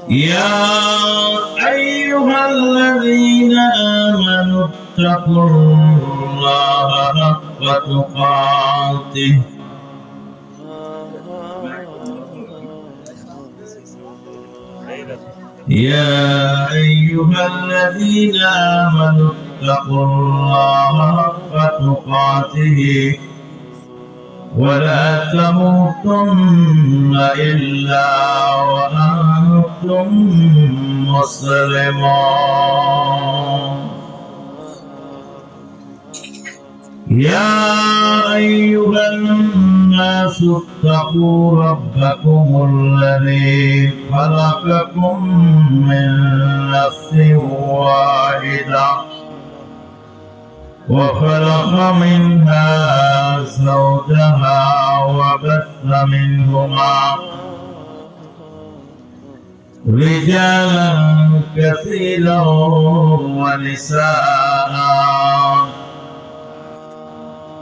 يا أيها الذين آمنوا اتقوا الله حق تقاته يا أيها الذين آمنوا اتقوا الله حق تقاته ولا تموتن إلا وأنتم مسلمون يا أيها الناس اتقوا ربكم الذي خلقكم من نفس واحدة وخلق منها زوجها وبث منهما رجالا كثيرا ونساء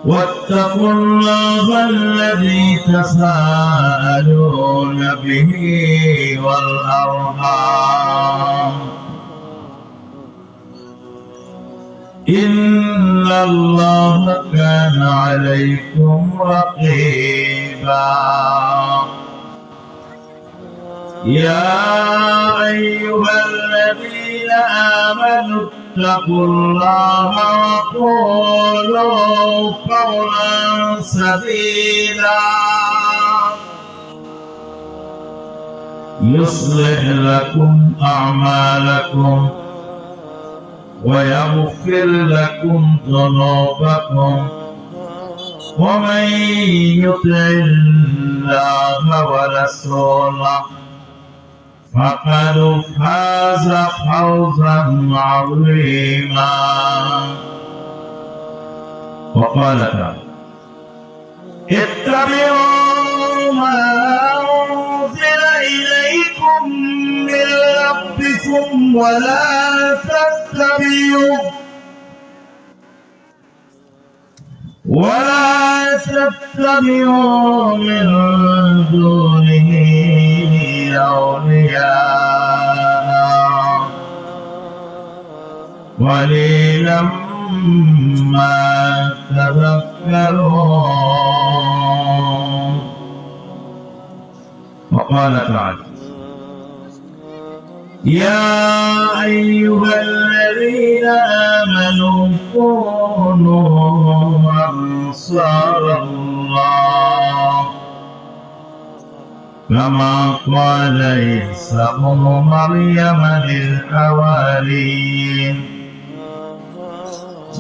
واتقوا الله الذي تساءلون به والأرحام إن الله كان عليكم رقيبا يا أيها الذين آمنوا اتقوا الله وقولوا قولا سديدا يصلح لكم أعمالكم ويغفر لكم ذنوبكم ومن يطع الله ورسوله فقد فاز فوزا عظيما وقال تعالى اتبعوا ما أنزل إليكم من ربكم ولا تتبعوا من دونه أولياء قليلا ما تذكرون وقال تعالى يا أيها الذين آمنوا كونوا أنصار الله كما قال عيسى ابن مريم للحواريين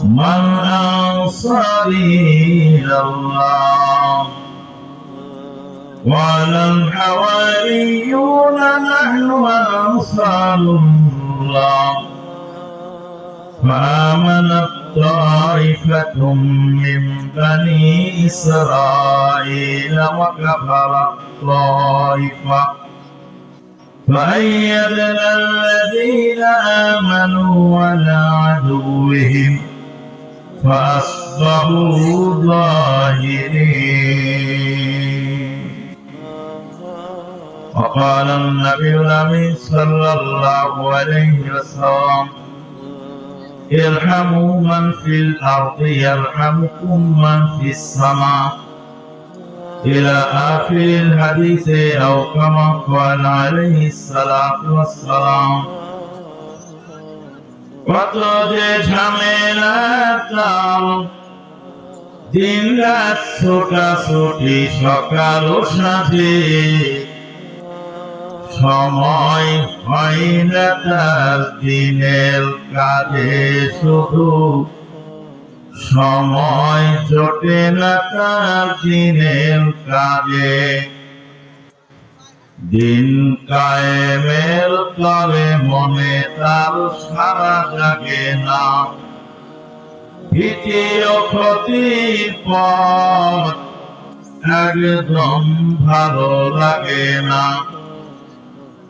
من أنصاري إلى الله قال الحواريون نحن أنصار الله فآمنت طائفة من بني إسرائيل وكفرت طائفة فأيدنا الذين آمنوا على عدوهم فأصبحوا ظاهرين وقال النبي الأمين صلى الله عليه وسلم ارحموا من في الأرض يرحمكم من في السماء إلى آخر الحديث أو كما قال عليه الصلاة والسلام কত যে ঝামেলা তার দিন রাত ছোটাছুটি সকাল ও সাথে সময় হয় না তার দিনের কাজে শুধু সময় জোটে না তার দিনের কাজে দিন কায়েমের তলে মনে তার সারা জাগে না ভীতি ও ক্ষতির পথ একদম ভালো লাগে না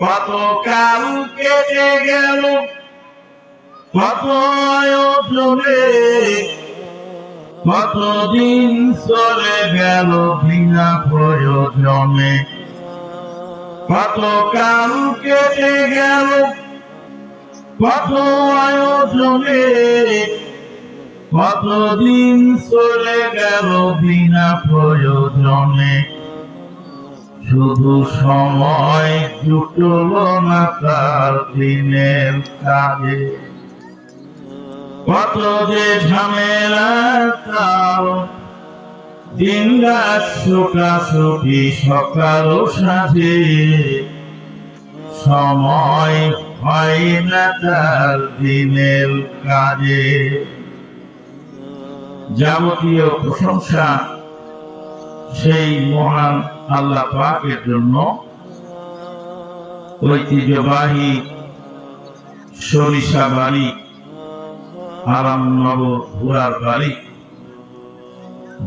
কত কাল কেটে গেল কত আয়োজনে কতদিন চলে গেল বিনা প্রয়োজনে কত কাল কেটে গেল কত আয়োজনে, কতদিন চলে গেল বিনা প্রয়োজনে, শুধু সময় জুটল না তার দিনের কাজে। কত যে ঝামেলা তার, দিন রাত ছোটাছুটি সকাল ও সাঁঝে, সময় হয় না তার দিনের কাজে। যাবতীয় প্রশংসা সেই মহান আল্লাহ পাকের জন্য। ঐতিহ্যবাহী সরিষা বাড়ি আরামনগর ঘোড়ার বাড়ি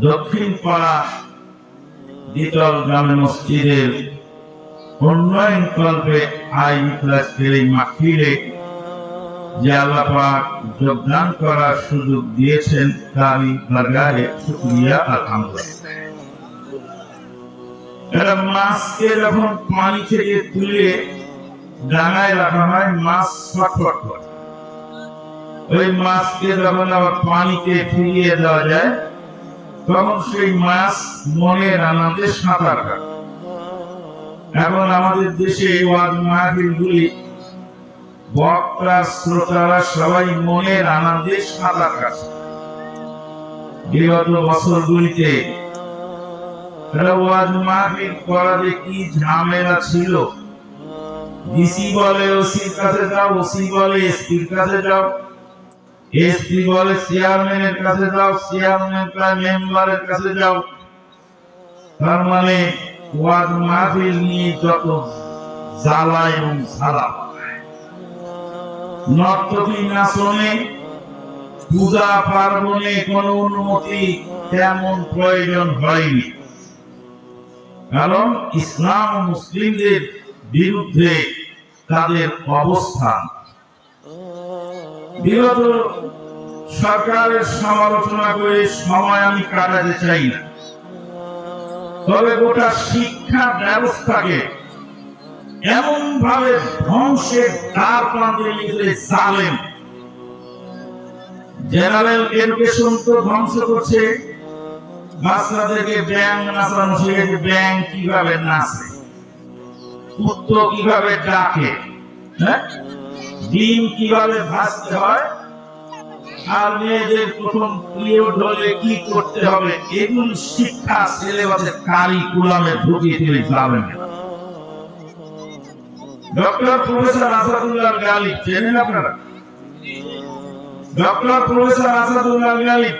দক্ষিণ পাড়া দ্বিতল জামে মসজিদের উন্নয়ন কল্পে আয়োজিত এই মাহফিলে যে আল্লাহ পাক যোগদান করার সুযোগ দিয়েছেন তারই বারগাহে শুকরিয়া আলহামদুলিল্লাহ। এরা মাছকে যখন পানি থেকে তুলে ডাঙায় রাখা হয় মাছ ছটফট করে, ওই মাছকে যখন আবার পানিতে ফিরিয়ে দেওয়া যায় তখন সেই মাছ মনের আনন্দে সাঁতার কাটে। এখন আমাদের দেশে ওয়াজ মাহফিলগুলি বক্তা শ্রোতারা সবাই মনের আনন্দে সাঁতার কাটে। বিগত বছরগুলিতে ওয়াজ মাহফিল করা যে কি ঝামেলা ছিল। ডিসি বলে ওসির কাছে যাও, ওসি বলে এসপির কাছে যাও, এসপি বলে চেয়ারম্যানের কাছে যাও, চেয়ারম্যান প্রায় মেম্বারের কাছে যাও। তার মানে ওয়াজ মাহফিল নিয়ে যত জ্বালা এবং ঝালা। নর্তকী নাচনে পূজা পার্বণে কোন অনুমতি তেমন প্রয়োজন হয়নি, কারণ ইসলাম ও মুসলিমদের বিরুদ্ধে তাদের অবস্থান। বিগত সরকারের সমালোচনা করে সময় আমি কাটাতে চাই না, তবে গোটা শিক্ষা ব্যবস্থাকে এমন ভাবে ধ্বংসের দ্বার প্রান্তে নিয়ে জালেম। জেনারেল এডুকেশন তো ধ্বংস করছে, বাচ্চাদেরকে ব্যাং নাচানো শিখেছে, ব্যাং কিভাবে নাচে, কুত্তো কিভাবে ডাকে, ডিম কিভাবে ভাজতে হয়, আর মেয়েদের প্রথম পিরিয়ড হলে কি করতে হবে, এগুলি শিক্ষা সিলেবাসের কারিকুলামে ঢুকিয়ে দিলে যাবে না। ডক্টর প্রফেসর আসাদুল্লাহ গালিব চেনেন আপনারা? ডক্টর প্রফেসর আসাদুল্লাহ গালিব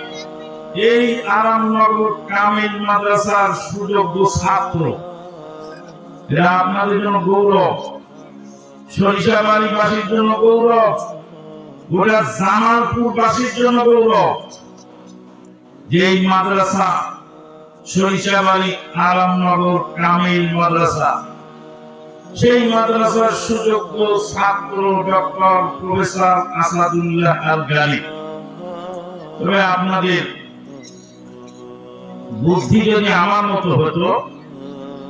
এই আরামনগর কামিল মাদ্রাসার সুযোগ্য ছাত্র। এরা আপনাদের জন্য গৌরব, সরিষাবাড়িবাসীর জন্য গৌরব, গোটা জামালপুরবাসীর জন্য গৌরব। যে এই মাদ্রাসা সরিষাবাড়ি আরামনগর কামিল মাদ্রাসা, সেই মাদ্রাসার সুযোগ্য ছাত্র ডক্টর প্রফেসর আসাদুল্লাহ আল গালিব। তবে আপনাদের বুদ্ধি যদি আমার মতো হতো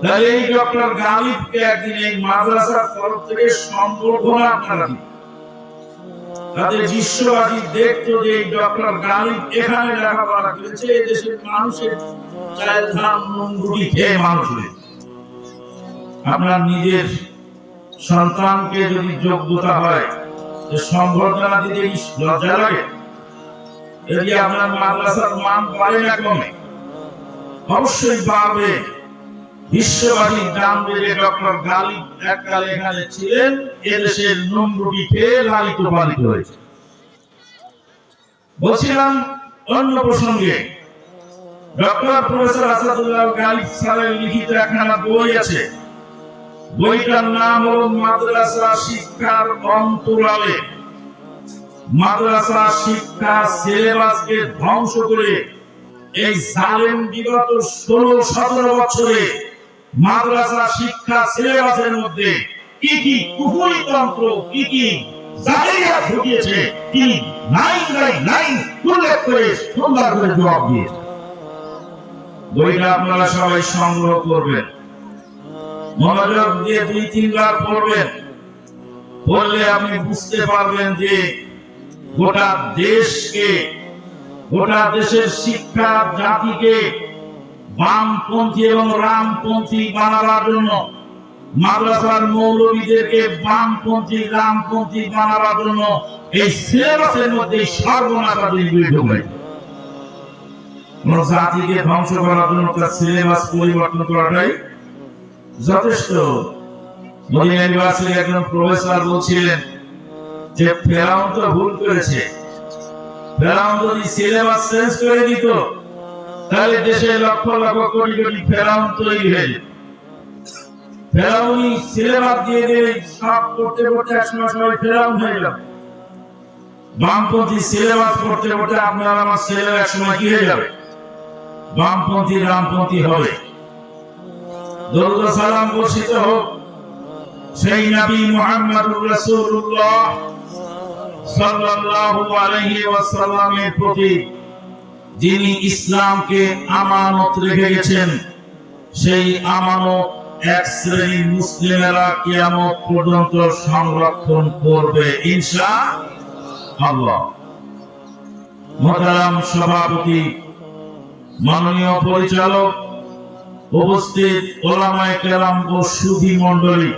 তাহলে এই ডক্টর গালিবকে একদিন এই মাদ্রাসার তরফ থেকে সম্বর্ধনা আপনারা দিন। তাদের বিশ্ববাসী দেখতো যে এই ডক্টর গালিব এখানে লেখাপড়া করেছে, এই দেশের মানুষের চাল ধান নুন রুটি খেয়ে মানুষ হয়েছে। আপনার নিজের সন্তানকে যদি যোগ্যতা হয় সম্বর্ধনা দিতে লজ্জা লাগে? যদি আপনার মাদ্রাসার মান বাড়ে না কমে? অবশ্যই বাড়বে। বিশ্ববাসী জানবে যে ডক্টর গালিব এককালে এখানে ছিলেন, এদেশের নুন রুটি খেয়ে লালিত পালিত হয়েছে। বলছিলাম অন্য প্রসঙ্গে, ডক্টর প্রফেসর আসাদুল্লাহ গালিব স্যারের লিখিত একখানা বই আছে। বইটার নাম হল মাদ্রাসা শিক্ষার অন্তরালে। মাদ্রাসা শিক্ষা সিলেবাসকে ধ্বংস করে এই জালেম বিগত 16-17 বছরে মাদ্রাসা শিক্ষা সিলেবাসের মধ্যে কি কি কুফরিতন্ত্র, কি কি জালিয়াত ঢুকিয়েছে, কি লাইন বাই লাইন উল্লেখ করে সুন্দর করে জবাব দিয়েছে। বইটা আপনারা সবাই সংগ্রহ করবেন। মনোযোগ দিয়ে 2-3 বার পড়বেন, পড়লে আপনি বুঝতে পারবেন যে গোটা দেশকে, গোটা দেশের শিক্ষা জাতিকে বামপন্থী এবং রামপন্থী বানাবার জন্য, মাদ্রাসার মৌলবীদেরকে বামপন্থী রামপন্থী বানাবার জন্য এই সিলেবাসের মধ্যে সর্বনাশাদের বিরুদ্ধে কোন জাতিকে ধ্বংস করার জন্য তার সিলেবাস পরিবর্তন করাটাই যথেষ্ট। মদিনা ইউনিভার্সিটির একজন প্রফেসর বলছিলেন যে ফেরাউন তো ভুল করেছে, ফেরাউন যদি সিলেবাস চেঞ্জ করে দিত তাহলে দেশে লক্ষ লক্ষ কোটি কোটি ফেরাউন তৈরি হয়ে যেত। ফেরাউনি সিলেবাস দিয়ে দিয়ে সব পড়তে পড়তে একসময় সবাই ফেরাউন হয়ে যাবে। বামপন্থী সিলেবাস পড়তে পড়তে আপনার আমার ছেলে একসময় কি হয়ে যাবে? বামপন্থী রামপন্থী হবে। দরুদ সালাম বর্ষিত হোক সেই নবী মুহাম্মদুর রাসূলুল্লাহ সাল্লাল্লাহু আলাইহি ওয়াসাল্লামের প্রতি, যিনি ইসলামকে আমানত রেখে গেছেন। সেই আমানত এক শ্রেণীর মুসলিমেরা কিয়ামত পর্যন্ত সংরক্ষণ করবে ইনশাআল্লাহ। মুহতারাম সভাপতি, মাননীয় পরিচালক, উপস্থিত ওলামায়ে কেরাম ও সুধী মণ্ডলী,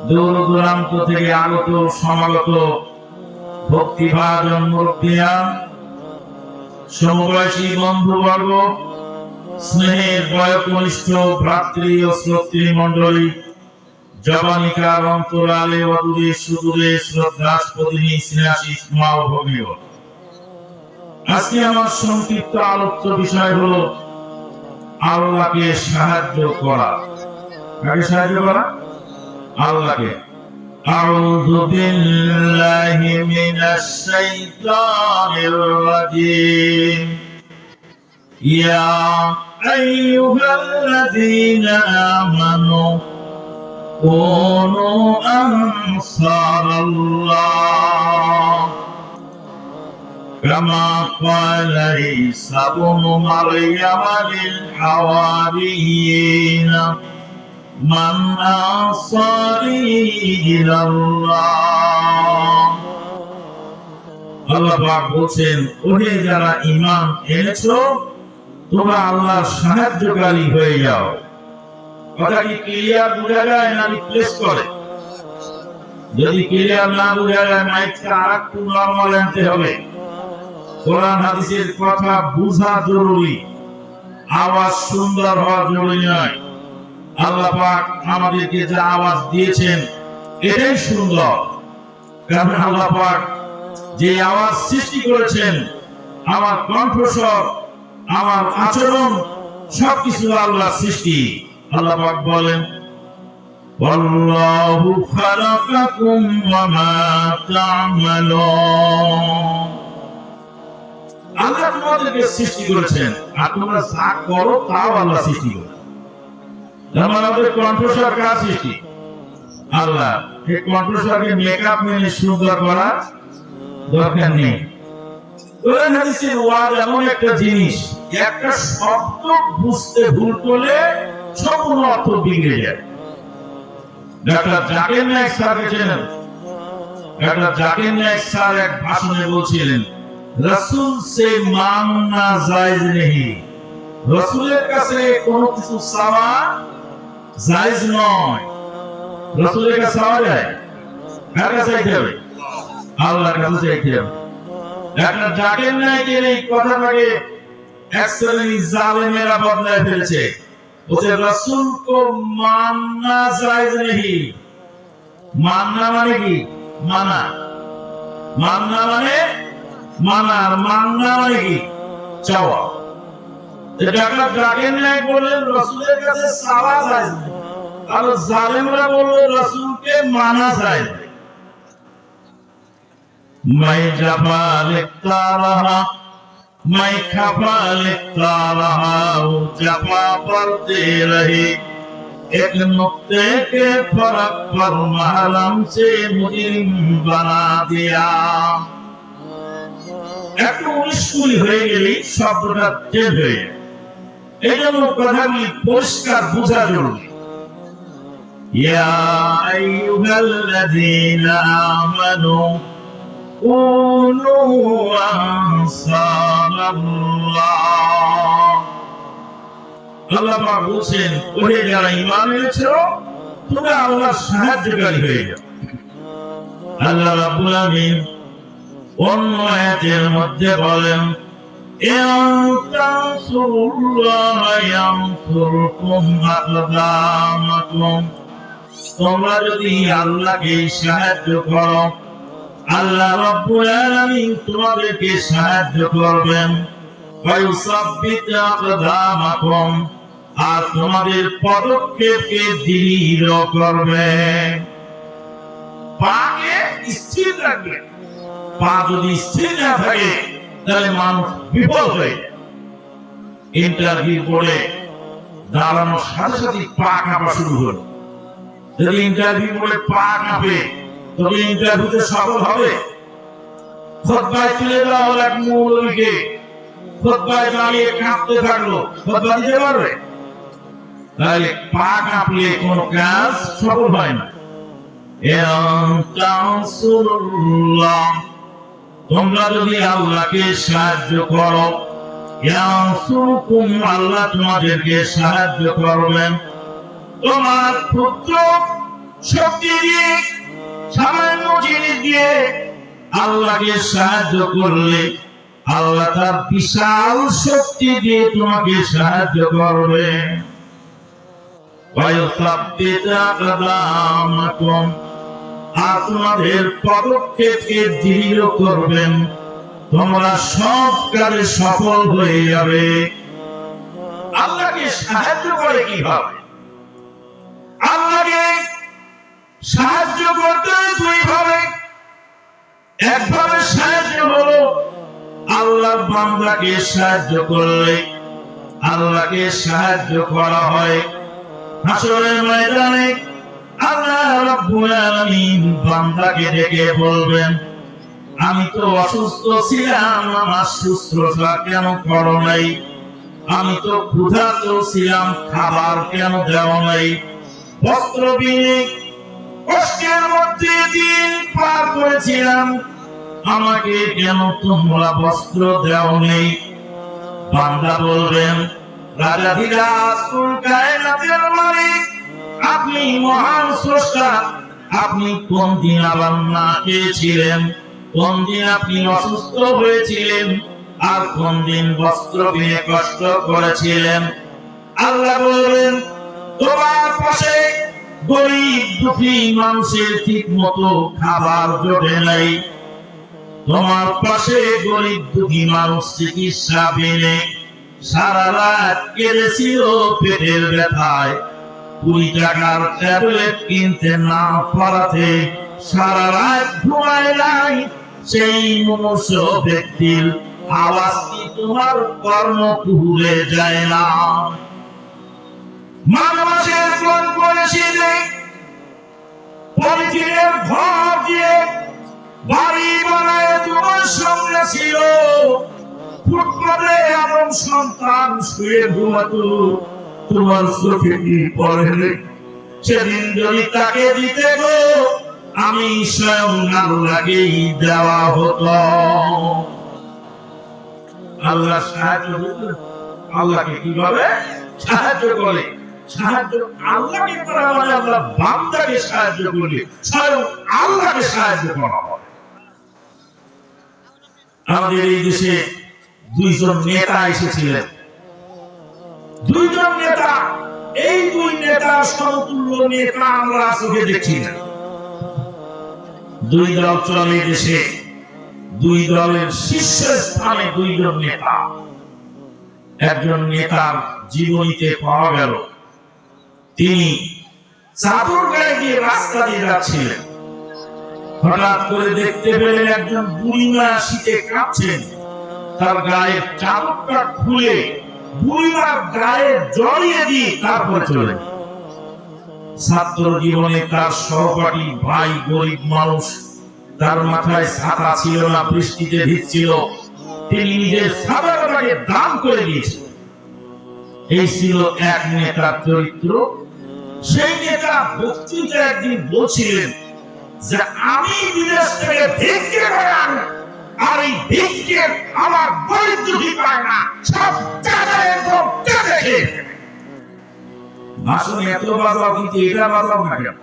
দূর দূরান্ত থেকে আগত সমাগত ভক্তিভাজন মুরব্বিয়ান, সমবয়সী বন্ধুবর্গ, স্নেহের বয়োকনিষ্ঠ ভ্রাতৃ ও শ্রোতৃ মণ্ডলী, জবানিকার অন্তরালে অদূরে সুদূরে শ্রদ্ধাস্পদিনী স্নেহাশী মা ও ভগিনী, আজকে আমার সংক্ষিপ্ত আলোচ্য বিষয় হলো আল্লাহকে সাহায্য করা। কাকে সাহায্য করা? আল্লাহকে। আউযু বিল্লাহি মিনাশ শাইতানির রাজীম। ইয়া আইয়ুহাল্লাযীনা আমানু কুনু আনসারাল্লাহ كما قال عيسى ابن مريم للحواريين من أنصاري إلى الله। আল্লাহ পাক বলেন, ওহে যারা ঈমান এনেছো তোমরা আল্লাহর সাহায্যকারী হয়ে যাও। কথা কি ক্লিয়ার বোঝা যায় না রিপ্লেস করে? যদি ক্লিয়ার না বোঝা যায় মাইকটা আরেকটু নরমাল আনতে হবে। কোরআন হাদিসের কথা বোঝা জরুরি, আওয়াজ সুন্দর হওয়া জরুরি নয়। আল্লাহ পাক আমাদেরকে যে আওয়াজ দিয়েছেন এটাই সুন্দর, কারণ আল্লাহ পাক যে আওয়াজ সৃষ্টি করেছেন, আমার কণ্ঠস্বর, আমার আচরণ সবকিছু আল্লাহ সৃষ্টি। আল্লাহ পাক বলেন, ওয়াল্লাহু খালাকাকুম ওয়া মা তা'মালুন। আল্লাহ তোমাদেরকে সৃষ্টি করেছেন আর তোমরা যা করো তাও আল্লাহ সৃষ্টি করেছেন। আমাদের কণ্ঠস্বর কার সৃষ্টি? আল্লাহ। এই কণ্ঠস্বরকে মেকআপ মেনে সুন্দর করা দরকার নেই। কোরআন হাদিসের ওয়াজ এমন একটা জিনিস, একটা শব্দ বুঝতে ভুল করলে সম্পূর্ণ অর্থ বিগড়ে যায়। ডাক্তার জাকির নায়েক স্যারকে চেনেন? ডাক্তার জাকির নায়েক স্যার এক ভাষণে বলছিলেন, রাসূল সে মাংনা জায়েজ নেই। রাসূলের কাছে কোনো কিছু চাওয়া জায়েজ নয়। রাসূলের কাছে চাওয়া যায়? কার কাছে চাইতে হবে? আল্লাহর কাছে চাইতে হবে। ডাক্তার জাকির নায়েকের এই কথাটাকে এক শ্রেণীর জালেমেরা বদলায় ফেলেছে। বলছে রাসূল কো মাননা জায়েজ নেই। মাননা মানে কি? মানা। মাননা মানে মানা, আর মাননা মানে কি? চাওয়া। ডাক্তার জাকির নায়েক বললেন রাসূলের কাছে চাওয়া জায়েজ নেই, আর জালেমরা বলল রাসূলকে মানা জায়েজ। मैं जफा लिखता रहा, मैं खफा लिखता रहा, जफा पढ़ते रहे, एक नुक्ते के फर्क पर महरम से मुजरिम बना दिया। একটু উনিশকুড়ি হয়ে গেলেই শব্দটা চেঞ্জ হয়ে যায়। এই জন্য কথাগুলি পরিষ্কার বোঝা জরুরি। ইয়া আইয়ুহাল্লাযীনা আমানু কুনু আনসারাল্লাহ। আল্লাহ পাক বলেন, ওহে যারা ঈমান এনেছো তোমরা আল্লাহর সাহায্যকারী হয়ে যাও। আল্লাহ রাব্বুল আলামিন অন্য আয়াতের মধ্যে বলেন, ইন তানসুরুল্লাহা ইয়ানসুরকুম আকদামাকুম। তোমরা যদি আল্লাহকে সাহায্য করো, আল্লাহ রাব্বুল আলামিন তোমাদেরকে সাহায্য করবেন। ওয়া ইউসাব্বিতু আকদামাকুম, আর তোমাদের পদক্ষেপকে দৃঢ় করবেন। পাকে স্থির রাখবেন। পা যদি স্থির না থাকে তাহলে মানুষ বিফল হয়ে যায়। ইন্টারভিউ করে দাঁড়ানোর সাথে সাথে পা কাঁপা শুরু হলো। যদি ইন্টারভিউ করে পা কাঁপে তবে ইন্টারভিউতে সফল হবে? খুতবায় তুলে দেওয়া হলো এক মৌলবীকে, খুতবায় দাঁড়িয়ে কাঁপতে থাকলো, খুতবা দিতে পারবে? তাহলে পা কাঁপলে কোনো কাজ সফল হয় না। তোমরা যদি আল্লাহকে সাহায্য করো, ইয়ানসুরকুম, আল্লাহ তোমাদেরকে সাহায্য করবেন। তোমার পুত্র শক্তি দিয়ে, সামান্য জিনিস দিয়ে আল্লাহকে সাহায্য করলে আল্লাহ তার বিশাল শক্তি দিয়ে তোমাকে সাহায্য করবে। আর তোমাদের পদক্ষেপকে দৃঢ় করবেন, তোমরা সব কাজে সফল হয়ে যাবে। আল্লাহকে সাহায্য করে কিভাবে? আল্লাহকে সাহায্য করতে দুই ভাবে। একভাবে সাহায্য হলো আল্লাহর বান্দাকে সাহায্য করলে আল্লাহকে সাহায্য করা হয়। হাসরের ময়দানে আল্লাহ রাব্বুল আলামিন বান্দাকে ডেকে বলবেন, আমি তো অসুস্থ ছিলাম, আমার শুশ্রূষা কেন করো নাই? আমি তো ক্ষুধার্ত ছিলাম, খাবার কেন দেও নাই? বস্ত্রবিহীন কষ্টের মধ্যে দিন পার করেছিলাম, আমাকে কেন তোমরা বস্ত্র দেও নেই? বান্দা বলবেন, রাজাধিরাজ কুল কায়নাতের মালিক, আপনি মহান স্রষ্টা, আপনি কোন দিন আবার না খেয়েছিলেন? কোন দিন আপনি অসুস্থ হয়েছিলেন? আর কোন দিন বস্ত্র বিনে কষ্ট করেছিলেন? আল্লাহ বলবেন, তোমার পাশে গরিব দুঃখী মানুষের ঠিক মতো খাবার জোটে নাই, তোমার পাশে গরিব দুঃখী মানুষ চিকিৎসা পেলে সারা রাত কেঁদেছিল পেটের ব্যথায়, 20 টাকার ট্যাবলেট কিনতে না পারাতে সারা রাত ঘুমায় নাই। সেই মনুষ্য ব্যক্তির আওয়াজ কি তোমার কর্ণকুহরে যায় না? মানুষের কোন করেছিলে পলিথিনের ঘর দিয়ে বাড়ি বানায় তোমার সঙ্গে ছিল, ফুটপাতে আদম সন্তান শুয়ে ঘুমাতো, তোমার চোখে কি পড়ে? সেদিন যদি তাকে দিতে গো, আমি স্বয়ং আল্লাহকেই দেওয়া হতো। আল্লাহ সাহায্য করবে। আল্লাহকে কিভাবে সাহায্য করে? সাহায্য আল্লাহকে করা মানে আল্লাহ বান্দাকে সাহায্য করলে স্বয়ং আল্লাহকে সাহায্য করা হয়। আমাদের এই দেশে দুইজন নেতা এসেছিলেন, দুইজন নেতা, এই দুই নেতা সমতুল্য নেতা আমরা চোখে দেখি না। দুই দল চলে দেশে, দুই দলের শীর্ষস্থানে দুইজন নেতা। একজন নেতার জীবনীতে পাওয়া গেল তিনি চাদর গায়ে দিয়ে রাস্তা দিয়ে যাচ্ছিলেন, হঠাৎ করে দেখতে পেলেন একজন বুড়িমা শীতে কাঁপছেন, তার গায়ের চাদরটা খুলে বুড়িমার গায়ে জড়িয়ে দিয়ে তারপরে চলে। ছাত্র জীবনে তার সহপাঠী ভাই গরিব মানুষ, তার মাথায় ছাতা ছিল না, বৃষ্টিতে ভিজছিল, তিনি নিজের ছাতাটাকে দান করে দিয়েছিলেন। এই ছিল এক নেতার চরিত্র। সেই নেতা বক্তৃতা একদিন বলছিলেন যে আমি বিদেশ থেকে ভিক্ষে করে আনি, আর এই ভিক্ষে আমার গরিব দুঃখী পায় না, সব টাকা একদম কেটে খেয়ে ফেলে। ভাষণ এত বাজাও, কিন্তু এটা বাজাও না কেন?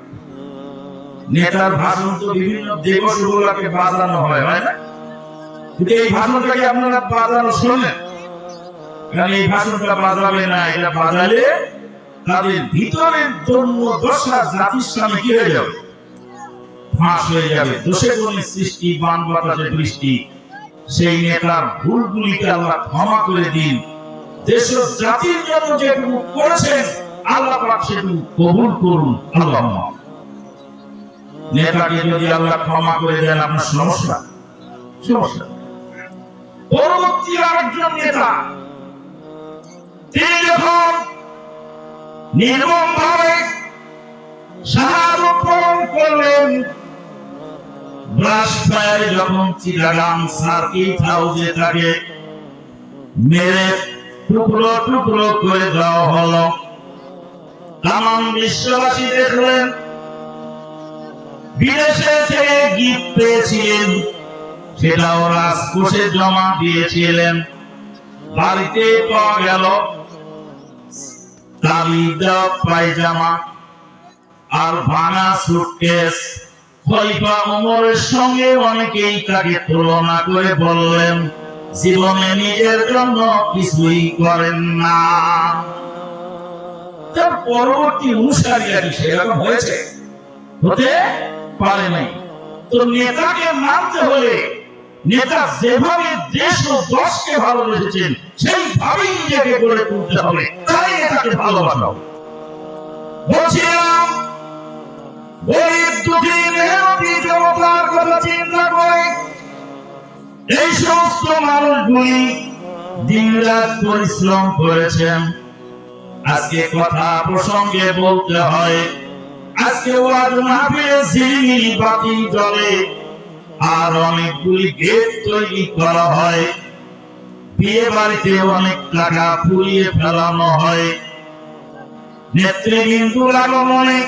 নেতার ভাষণ তো বিভিন্ন দিবস গুলোকে বাজানো হয়, হয় না? কিন্তু এই ভাষণটাকে আপনারা বাজানো শোনেন, কারণ এই ভাষণটা বাজাবে না, এটা বাজালে তাদের ভিতরের জন্ম দশা জাতির সামনে কি হয়ে যাবে? ফাঁস হয়ে যাবে। দোষে গুণে সৃষ্টি, বান বাতাসে বৃষ্টি। সেই নেতার ভুলগুলিকে আল্লাহ ক্ষমা করে দিন। দেশ ও জাতির জন্য যেটুকু করেছেন আল্লাহ পাক সেটুকু কবুল করুন। আল্লাহুম্মা। নেতাকে যদি আল্লাহ ক্ষমা করে দেন, আপনার সমস্যা। পরবর্তী আরেকজন নেতা, তিনি যখন নির্মম ভাবে শাহাদাত বরণ করলেন, ব্রাশ ফায়ারে যখন চিটাগাং সার্কিট হাউসে তাকে মেরে টুকরো টুকরো করে দেওয়া হলো, তামাম বিশ্ববাসী দেখলেন। বিদেশে থেকে গিফট পেয়েছিলেন, সেটাও রাজকোষে জমা দিয়েছিলেন। বাড়িতে পাওয়া গেল তালিদা পায়জামা আর ভাঙা সুটকেস। খলিফা ওমরের সঙ্গে অনেকেই তাকে তুলনা করে বললেন, জীবনে নিজের জন্য কিছুই করেন না। তার পরবর্তী অনুসারীরা কি সেরকম হয়েছে? হতে পারে নাই। তো নেতাকে মানতে হলে নেতা যেভাবে দেশ ও দশকে ভালোবেসেছেন সেইভাবেই নিজেকে গড়ে তুলতে হবে, তাই নেতাকে ভালোবাসা। বলছিলাম, গরিব দুঃখী মেহনতি জনতার কথা চিন্তা করে এই সমস্ত মানুষগুলি দিনরাত পরিশ্রম করেছেন। আজকে কথা প্রসঙ্গে বলতে হয়, আজকে ওয়াজ মাহফিলে ঝিলিমিলি বাতি জ্বলে, আর অনেকগুলি গেট তৈরি করা হয়। বিয়ে বাড়িতে অনেক টাকা পুড়িয়ে ফেলানো হয়। নেতৃবৃন্দুর আগমনে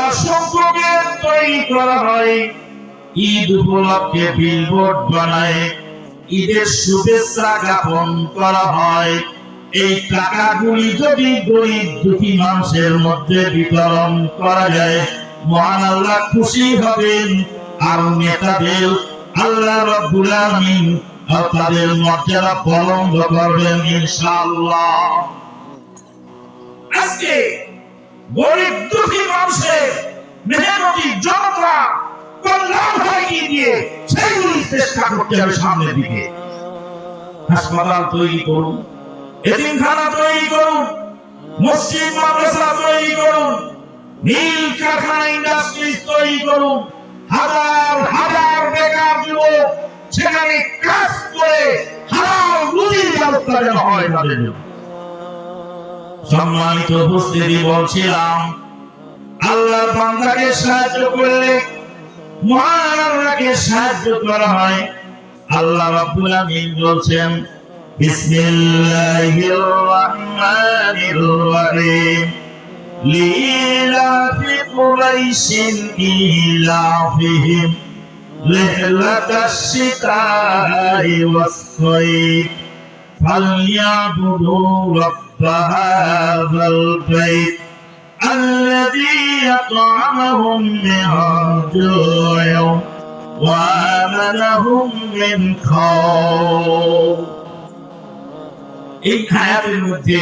অসংখ্য গেট তৈরি করা হয়। ঈদ উপলক্ষে বিলবোর্ড বানায় ঈদের শুভেচ্ছা জ্ঞাপন করা হয়। এই টাকাগুলি যদি গরিব দুঃখী মানুষের মধ্যে বিতরণ করা যায়, মহান আল্লাহ খুশি হবেন। আর নেতাদের আল্লাহ রাব্বুল আলামিন তাদের মর্যাদা বুলন্দ করবেন ইনশাআল্লাহ। আজকে গরিব দুঃখী মানুষের মেহনতি জনতা কল্যাণ হয় কি দিয়ে, সেইগুলি চেষ্টা করতে হবে সামনের দিকে। হাসপাতাল তৈরি করুন, এতিমখানা তৈরি করুন, মসজিদ মাদ্রাসা তৈরি করুন, মিল কারখানা ইন্ডাস্ট্রিজ তৈরি করুন। হাজার হাজার বেকার যুবক সেখানে কাজ করে হালাল রুজির ব্যবস্থা যেন হয় তাদের জন্য। সম্মানিত উপস্থিতি, বলছিলাম আল্লাহর বান্দাকে সাহায্য করলে মহান আল্লাহকে সাহায্য করা হয়। আল্লাহ রাব্বুল আমিন বলছেন, বিসমিল্লাহির রহমানির রহিম, লিইলাফি কুরাইশিন ইলাফিহিম রিহলাতাশ শিতাই ওয়াস সাইফ ফালইয়াবুদু রাব্ব হাযাল বাইত الذي يطعمهم من جوع وآمنهم من خوف। এই আয়াতের মধ্যে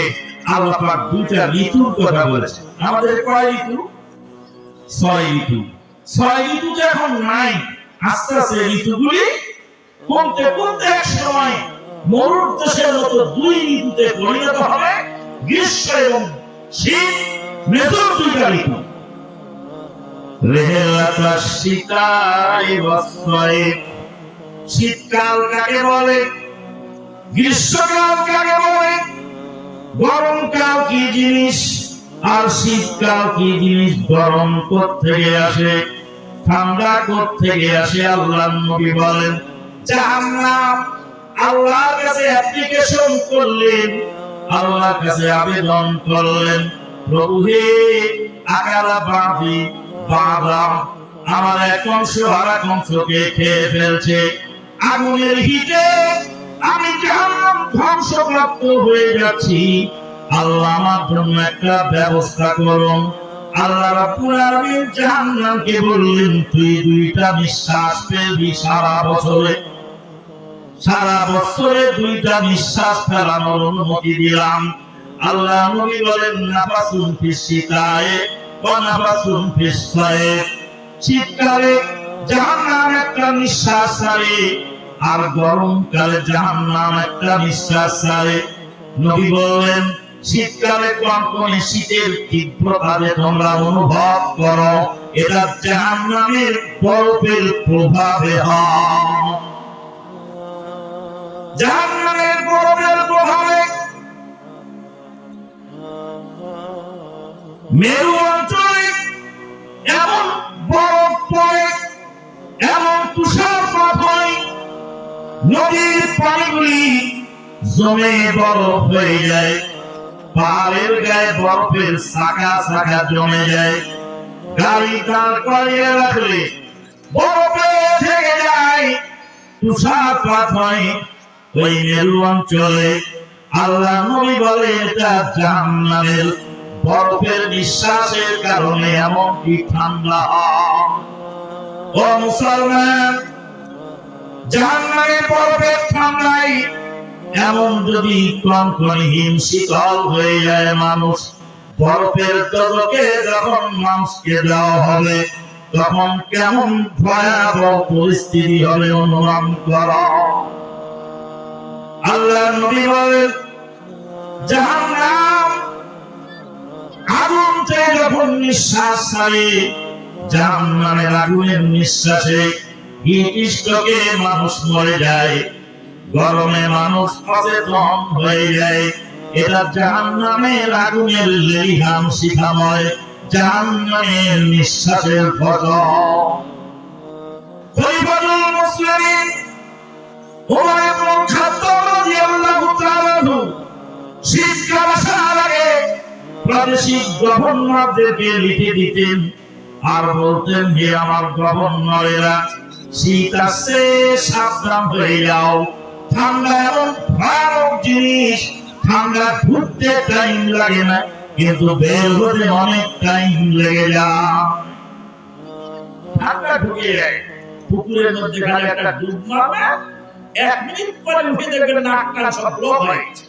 আল্লাহ পাক দুইটা ঋতুর কথা বলেছেন। আমাদের কয় ঋতু? 6 ঋতু। 6 ঋতু তো এখন নাই। আস্তে আস্তে ঋতুগুলি কমতে কমতে এক সময় মরুর দেশের মতো 2 ঋতুতে পরিণত হবে। গ্রীষ্ম এবং শীত মেজর দুইটা ঋতু। রিহলাতাশ শিতাই ওয়াস সাইফ, শীতকাল কাকে বলে, গ্রীষ্মকাল কাকে বলে, গরমকাল কি জিনিস আর শীতকাল কি জিনিস, গরম কোত্থেকে আসে, ঠান্ডা কোত্থেকে আসে। আল্লাহর নবী বলেন, জাহান্নাম আল্লাহর কাছে অ্যাপ্লিকেশন করলেন, আল্লাহর কাছে আবেদন করলেন, প্রভু হে আকালা বাঁধি বাঁধা আমার এক অংশ আর এক অংশকে খেয়ে ফেলছে। আগুনের হিটে আমি জাহান্নাম ধ্বংসপ্রাপ্ত হয়ে যাচ্ছি। আল্লাহ আমার জন্য একটা ব্যবস্থা করুন। আল্লাহ রাব্বুল আলামিন জাহান্নামকে বললেন, তুই দুইটা নিঃশ্বাস ফেলবি সারা বছরে। সারা বছরে দুইটা নিঃশ্বাস ফেলানোর অনুমতি দিলাম। আল্লাহ নবী বলেন, নাফাসুন ফিস শীতায়ে ওয়া নাফাসুন ফিস সাইফ। শীতকালে জাহান্নাম একটা নিঃশ্বাস ছাড়ে, আর গরমকালে জাহান্নাম একটা নিঃশ্বাস ছাড়ে। নবী বললেন, শীতকালে কনকনে শীতের তীব্রতা যে তোমরা অনুভব করো, এটা জাহান্নামের বরফের প্রভাবে হয়। জাহান্নামের বরফের প্রভাবে মেরু অঞ্চলে এমন বরফ পড়ে, এমন তুষারপাত হয়, নদীর পানিগুলি জমে বরফ হয়ে যায়, পাহাড়ের গায়ে বরফের শাখা শাখা জমে যায়। গাড়ি দাঁড় করিয়ে রাখলে বরফে থেকে যায়, তুষারপাত হয় ওই মেরু অঞ্চলে। আল্লাহ নবী বলে, এটা জাহান্নামের বরফের নিঃশ্বাসের কারণে এমনকি ঠান্ডা হয়। ও মুসলমান, জাহান্নামের বরফের ঠান্ডায় এমন যদি কনকনে হিম শীতল হয়ে যায় মানুষ, বরফের তলকে যখন মানুষকে দেওয়া হবে, তখন কেমন ভয়াবহ পরিস্থিতি হবে অনুমান করো। আল্লাহ নবী বলেন, জাহান্নাম আগুন থেকে যখন নিঃশ্বাস ছাড়ে, জাহান্নামের আগুনের নিঃশ্বাসে হিটস্ট্রোকে মানুষ মরে যায়, গরমে মানুষ অচেতন হয়ে যায়। এটা জাহান্নামের আগুনের লেলিহান শিখাময় জাহান্নামের নিঃশ্বাসের ফসল। খলিফাতুল মুসলিমিন ওমর ইবনে খাত্তাব রাদিয়াল্লাহু তাআলা শীতকাল আসার আগে প্রাদেশিক গভর্নরদেরকে লিখে দিতেন আর বলতেন, হে আমার গভর্নরেরা, শীত আসছে, সাবধান হয়ে যাও। ঠান্ডা এমন ভয়ানক জিনিস, ঠান্ডা ঢুকতে টাইম লাগে না, কিন্তু বের হতে অনেক টাইম লেগে যায়। ঠান্ডা ঢুকে যায়, পুকুরের মধ্যে গেলে একটা ডুব মারবে, 1 মিনিট পরে উঠে দেখবেন নাকটা সব ব্লক হয়ে গেছে।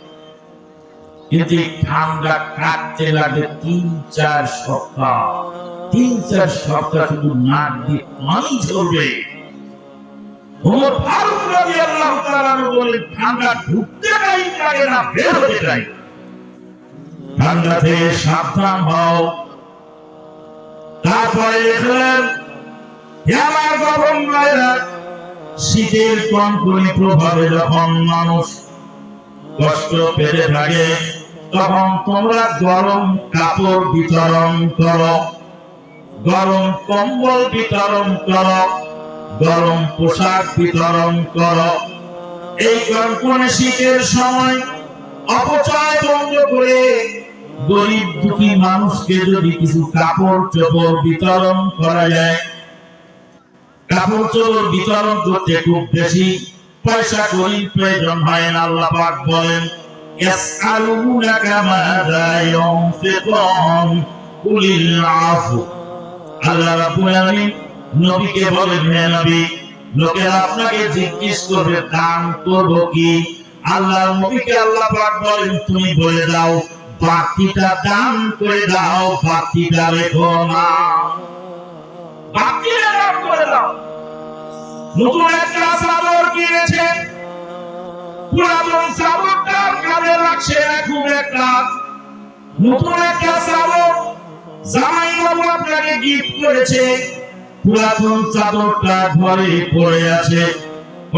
কিন্তু ঠান্ডা কাটতে লাগে 3-4 সপ্তাহ। 3-4 সপ্তাহ শুধু নাক দিয়ে পানি ঝরবে। ওমর ফারুক রাদিয়াল্লাহু তাআলা বলেন, ঠান্ডা ঢুকতে টাইম লাগে না, বের হতে টাইম। ঠান্ডা থেকে সাবধান হও। তারপরে দেখলেন, হে আমার গভর্নরেরা, শীতের কনকনে প্রভাবে যখন মানুষ কষ্ট পেতে থাকে, তখন তোমরা গরম কাপড় বিতরণ করো, গরম কম্বল বিতরণ করো, গরম পোশাক বিতরণ করো। এই কনকনে শীতের সময় অপচয় বন্ধ করে গরিব দুঃখী মানুষকে যদি কিছু কাপড় চোপড় বিতরণ করা যায়, কাপড় চোপড় বিতরণ করতে খুব বেশি পয়সা করি প্রয়োজন হয় না। আল্লাহ পাক বলেন, ইয়াসআলুনাকা মাযা ইউনফিকুন কুলিল আফু। আল্লাহ রাব্বুল আলামিন নবীকে বলেন, হে নবী, লোকেরা আপনাকে জিজ্ঞেস করবে দান করব কি। আল্লাহ নবীকে আল্লাহ পাক বলেন, তুমি বলে দাও, বাতিটা দান করে দাও, বাতিটা রেখো না। বাতিটা দান করে দাও। নতুন একটা চাদর কিনেছেন, পুরাতন চাদরটার কাজে লাগছে না খুব একটা। নতুন একটা চাদর জামাই বাবু আপনাকে গিফট করেছে, পুরাতন চাদরটা ঘরে পড়ে আছে।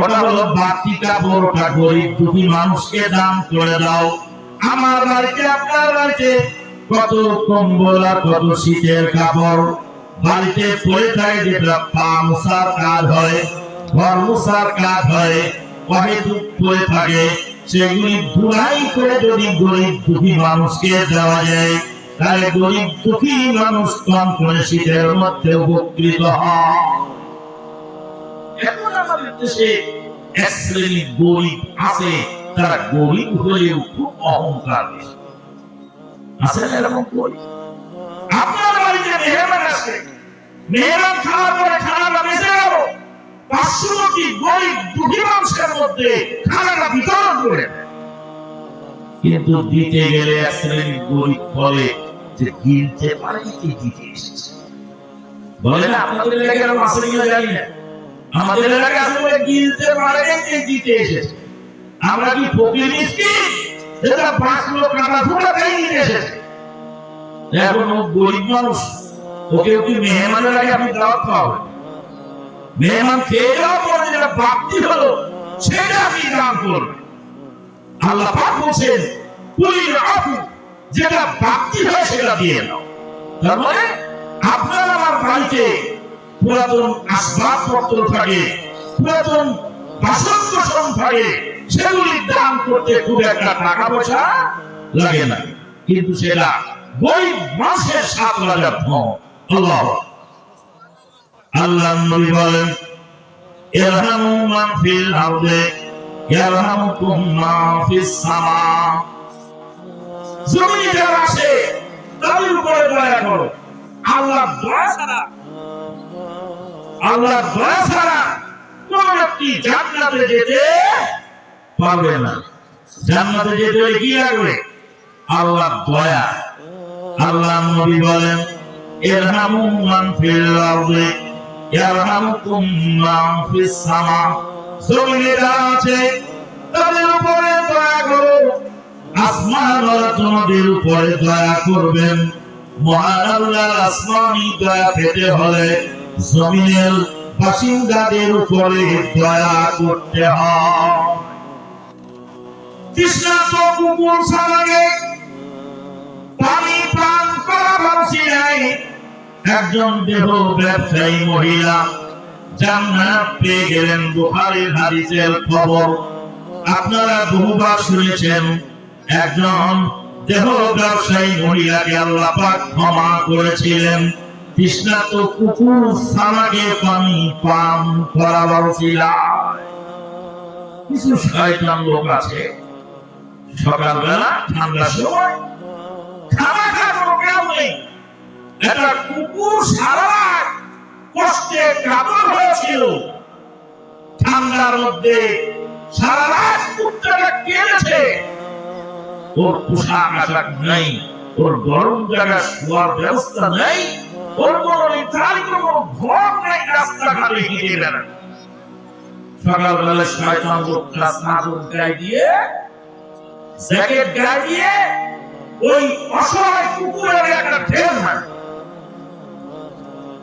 ওটা হলো বাতি কাপড়টা গরিব দুঃখী মানুষকে দান করে দাও। আমার বাড়িতে, আপনার বাড়িতে কত কম্বল আর কত শীতের কাপড় বাড়িতে পড়ে থাকে, যেটা পা মোছার কাজ হয়, ঘর মোছার কাজ হয়, অহেতুক পড়ে থাকে, সেগুলি ধুলাই করে যদি গরিব দুঃখী মানুষকে দেওয়া যায়, তাহলে গরিব দুঃখী মানুষ কম করে শীতের মধ্যে উপকৃত হয়। এখন আমাদের দেশে এক শ্রেণীর গরিব আছে, তারা গরিব হলেও খুব অহংকার আছে না এরকম গরিব? আপনার বাড়িতে মেহমান আসে, মেহমান খাওয়ার পরে খানাটা বেঁচে গেল, পার্শ্ববর্তী গরিব দুঃখী মানুষের মধ্যে খানাটা বিতরণ করে দেয়। কিন্তু দিতে গেলে এক শ্রেণীর গরিব বলে যে গিলতে পারে কি দিতে এসেছে। বলে না আপনাদের এলাকার মাসের কিনা জানি না, আমাদের এলাকায় আসলে গিলতে পারে কি দিতে এসেছে। আমরা কি ফকির মিসকিন যেটা বাঁচলো কাটা ফুটা তাই নিতে এসেছে? এখন ও গরিব মানুষ, ওকে কি মেহমানের আগে আপনি দাওয়াত খাওয়াবেন? মেহমান খেয়ে যাওয়ার পরে যেটা প্রাপ্তি হলো সেটা আপনি দান করবেন। আল্লাহ পাক বলেন কুলিল আফু, যেটা প্রাপ্তি হয় সেটা দিয়ে নাও। তার মানে আপনার আমার বাড়িতে পুরাতন আসবাবপত্র থাকে, পুরাতন বাসন কোসন থাকে, সেগুলি দান করতে খুব একটা টাকা পয়সা লাগে না, কিন্তু সেটা গরিব মানুষের সাথ লাগার ধন। আল্লাহ আল্লাহ নবী বলেন ইরহামু মান ফিল আরদি ইয়ারহামুকুম মান ফিস সামা। জমিনে যারা আছে তাদের উপরে দয়া করো। আল্লাহ দয়া ছাড়া কোন ব্যক্তি জান্নাতে যেতে পারবে না। জান্নাতে যেতে হলে কি লাগবে? আল্লাহর দয়া। আল্লাহ নবী বলেন ইরহামু মান ফিল আরদি ইয়ারহামুকুম মান ফিস সামা। জমিনে যারা আছে তাদের উপরে দয়া করো, আসমান ওয়ালা তোমাদের উপরে দয়া করবেন। মহান আল্লাহর আসমানি দয়া পেতে হলে জমিনের বাসিন্দাদের উপরে দয়া করতে হয়। তৃষ্ণার্ত কুকুর ছানাকে পানি পান করা বাঁচিয়ে একজন দেহ ব্যবসায়ী মহিলা জান্নাত পেয়ে গেলেন। বুখারীর হাদিসের খবর আপনারা বহুবার শুনেছেন। একজন দেহ ব্যবসায়ী মহিলাকে আল্লাহ পাক ক্ষমা করেছিলেন তৃষ্ণার্ত কুকুর ছানাকে পানি পান করাবার উসিলায়। কিছু শয়তান লোক আছে সকালবেলা ঠান্ডার সময় খানা খাওয়ার কেউ নেই, একটা কুকুর সারা রাত কষ্টে কাতর হয়েছিল, ঠান্ডার মধ্যে সারা রাত কুকুরটাকে কেঁদেছে। ওর পোশাক আশাক নেই, ওর গরম জায়গায় শোয়ার ব্যবস্থা নেই, ওর কোন নির্ধারিত কোন ঘর নেই, রাস্তাঘাটে হেঁটে বেড়ায়। সকালবেলা শয়তান লোকটা চাদর গায়ে দিয়ে, জ্যাকেট গায়ে দিয়ে ওই অসহায় কুকুরের একটা ঢেল মারে।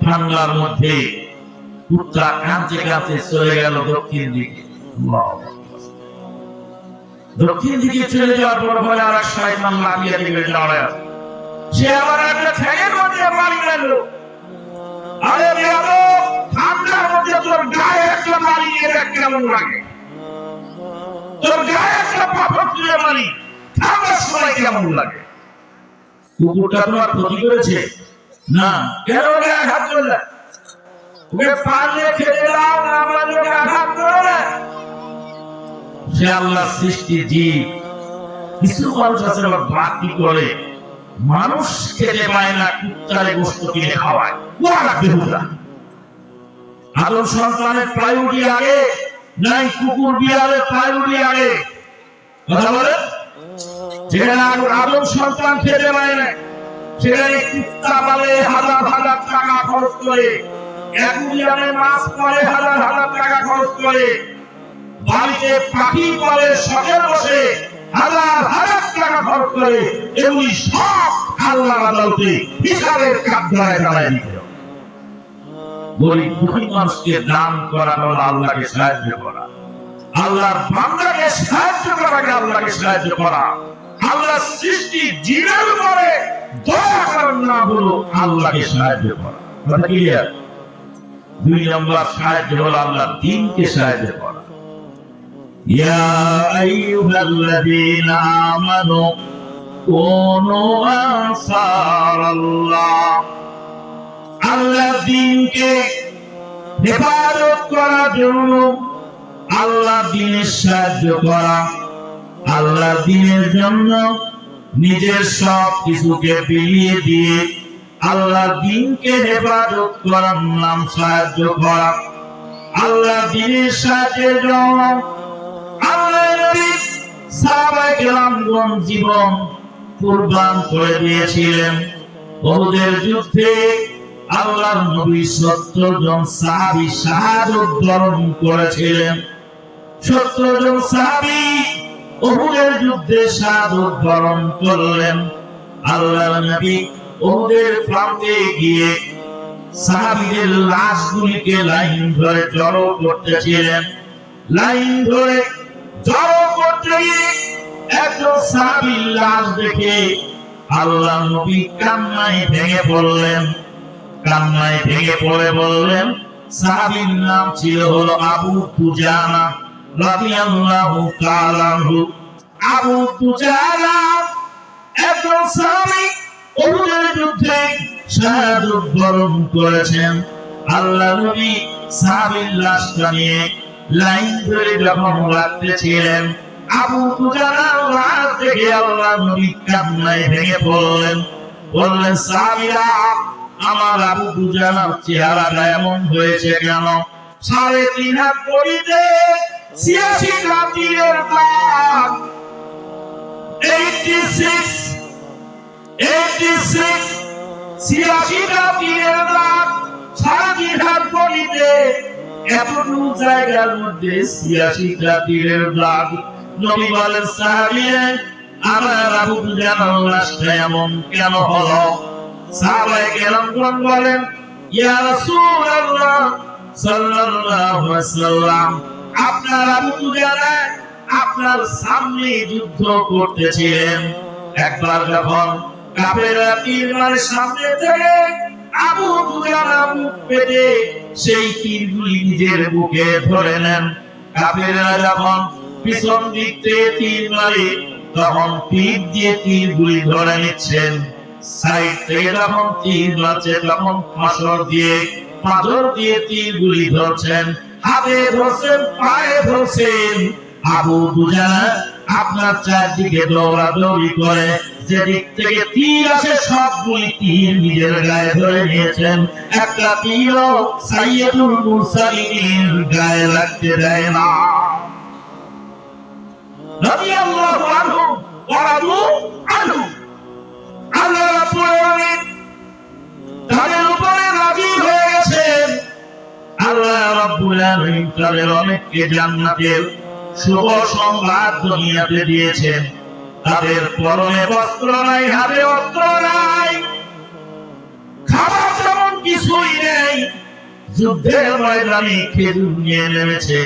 ঠান্ডার মধ্যে কুকুরটা কাঁদতে কাঁদতে চলে গেল দক্ষিণ দিকে। দক্ষিণ দিকে চলে যাওয়ার পর বলে আর এক শয়তান লাগিয়ে দিবে জড়ে, সে আবার একটা ঠ্যাঙের মধ্যে মারি লাগলো। আরে বেয়াদব, ঠান্ডার মধ্যে তোর গায়ে একটা মারি নিয়ে দেখ কেমন লাগে, তোর গায়ে একটা পাথর তুলে মারি ঠান্ডার সময় কেমন লাগে। কুকুরটা তোমার ক্ষতি করেছে না, কেন ওকে আঘাত করলে? ওকে পারলে খেতে দাও, না পারলে ওকে আঘাত করলে। সে আল্লাহ সৃষ্টি জীব। কিছু মানুষ আছে আবার বাকি করে, মানুষ খেতে পায় না, কুত্তারে গোশত কিনে খাওয়ায়। আদম সন্তানের প্রায়োরিটি আগে নাই কুকুর বিড়ালের প্রায়োরিটি আগে? কথা বলে যেখানে আদম সন্তান খেতে পায় না সেখানে কুত্তা পালে হাজার হাজার টাকা খরচ করে, অ্যাকুরিয়ামে মাছ পালে হাজার হাজার টাকা খরচ করে, বাড়িতে পাখি পালে শখের বসে হাজার হাজার টাকা খরচ করে। এগুলি সব আল্লাহর আদালতে হিসাবের কাঠগড়ায় দাঁড়ায় দিতে হবে। গরিব দুঃখী মানুষকে দান করা হলো আল্লাহকে সাহায্য করা, আল্লাহর বান্দাকে সাহায্য করাকে আল্লাহকে সাহায্য করা। আল্লাহর সৃষ্টি জীবের উপরে দয়া করার নাম হলো আল্লাহকে সাহায্য করা। কথা ক্লিয়ার? দুই নম্বর সাহায্য হলো আল্লাহর দ্বীনকে সাহায্য করা। ইয়া আইয়ুহাল্লাযীনা আমানু কুনু আনসারাল্লাহ। আল্লাহর দ্বীনকে হেফাজত করার জন্য, আল্লাহর দ্বীনের সাহায্য করা, আল্লাহর দ্বীনের জন্য নিজের সব কিছুকে বিলিয়ে দিয়ে আল্লাহর দ্বীনকে হেফাজত করার নাম সাহায্য করা। আল্লাহর দ্বীনের সাহায্যের জন্য আল্লাহর নবী সাহাবায়ে কেরামগণ জীবন কুরবান করে দিয়েছিলেন। উহুদের যুদ্ধে আল্লাহর নবী 70 জন সাহাবী শাহাদাত বরণ করেছিলেন। 70 জন সাহাবী উহুদের যুদ্ধে শাহাদাত বরণ করলেন। আল্লাহর নবী উহুদের প্রান্তে গিয়ে সাহাবীদের লাশগুলিকে লাইন ধরে জড়ো করতেছিলেন। লাইন ধরে জড়ো করতে গিয়ে একজন সাহাবীর লাশ দেখে আল্লাহর নবী কান্নায় ভেঙে পড়লেন। কান্নায় ভেঙে পড়ে বললেন, সাহাবীর নাম ছিল হলো আবু দুজানা রাদিয়াল্লাহু তাআলা আনহু। আবু দুজানা একজন সাহাবী, উহুদের যুদ্ধে শাহাদাত বরণ করেছেন। আল্লাহর নবী সাহাবীর লাশটা নিয়ে লাইন ধরে যখন রাখতেছিলেন, আবু দুজানার লাশ দেখে আল্লাহর নবী কান্নায় ভেঙে পড়লেন। বললেন, সাহাবীরা, আমার আবু দুজানার চেহারাটা এমন হয়েছে কেন? 3.5 হাত বড়িতে 86টা তীরের দাগ, 86টা তীরের দাগ 3.5 হাত বড়িতে, এতটুকু জায়গার মধ্যে 86টা তীরের দাগ। নবী বলেন, সাহাবীরা, আমার আবু দুজানার লাশটা এমন কেন হলো? সাহাবায়ে কেরামগণ বলেন, ইয়া রাসূলুল্লাহ সাল্লাল্লাহু আলাইহি ওয়াসাল্লাম, আপনার আবু দুজানা আপনার সামনে যুদ্ধ করতেছিলেন। একবার যখন কাফেররা তীর মারে সামনে থেকে, আবু দুজানা বুক পেতে সেই তীরগুলি নিজের বুকে ধরে নেন। কাফেররা যখন পিছন দিক থেকে তীর মারে, তখন পিঠ দিয়ে তীরগুলি ধরে নিচ্ছেন। সাইড থেকে যখন তীর মারছে, তখন পাথর দিয়ে তীরগুলি ধরছেন, হাতে ধরছেন, পায়ে ধরছেন। আবু দুজানা আপনার চারদিকে দৌড়াদৌড়ি করে, যেদিক থেকে তীর আসে সবগুলি তীর নিজের গায়ে ধরে নিয়েছেন। একটা তীরও সাইয়্যিদুল মুরসালিনের গায়ে লাগতে দেয় না। রাদিয়াল্লাহু আনহু ওয়া রাদু আনহু। আল্লাহ রাব্বুল আলামিন তাদের উপরে রাজি হয়ে গেছেন। আল্লাহ রাব্বুল আলামিন তাদের অনেককে জান্নাতের শুভ সংবাদ দুনিয়াতে দিয়েছেন। তাদের পরনে বস্ত্র নাই, হাতে অস্ত্র নাই, খাবার তেমন কিছুই নেই। যুদ্ধের ময়দানে খেজুর নিয়ে নেমেছে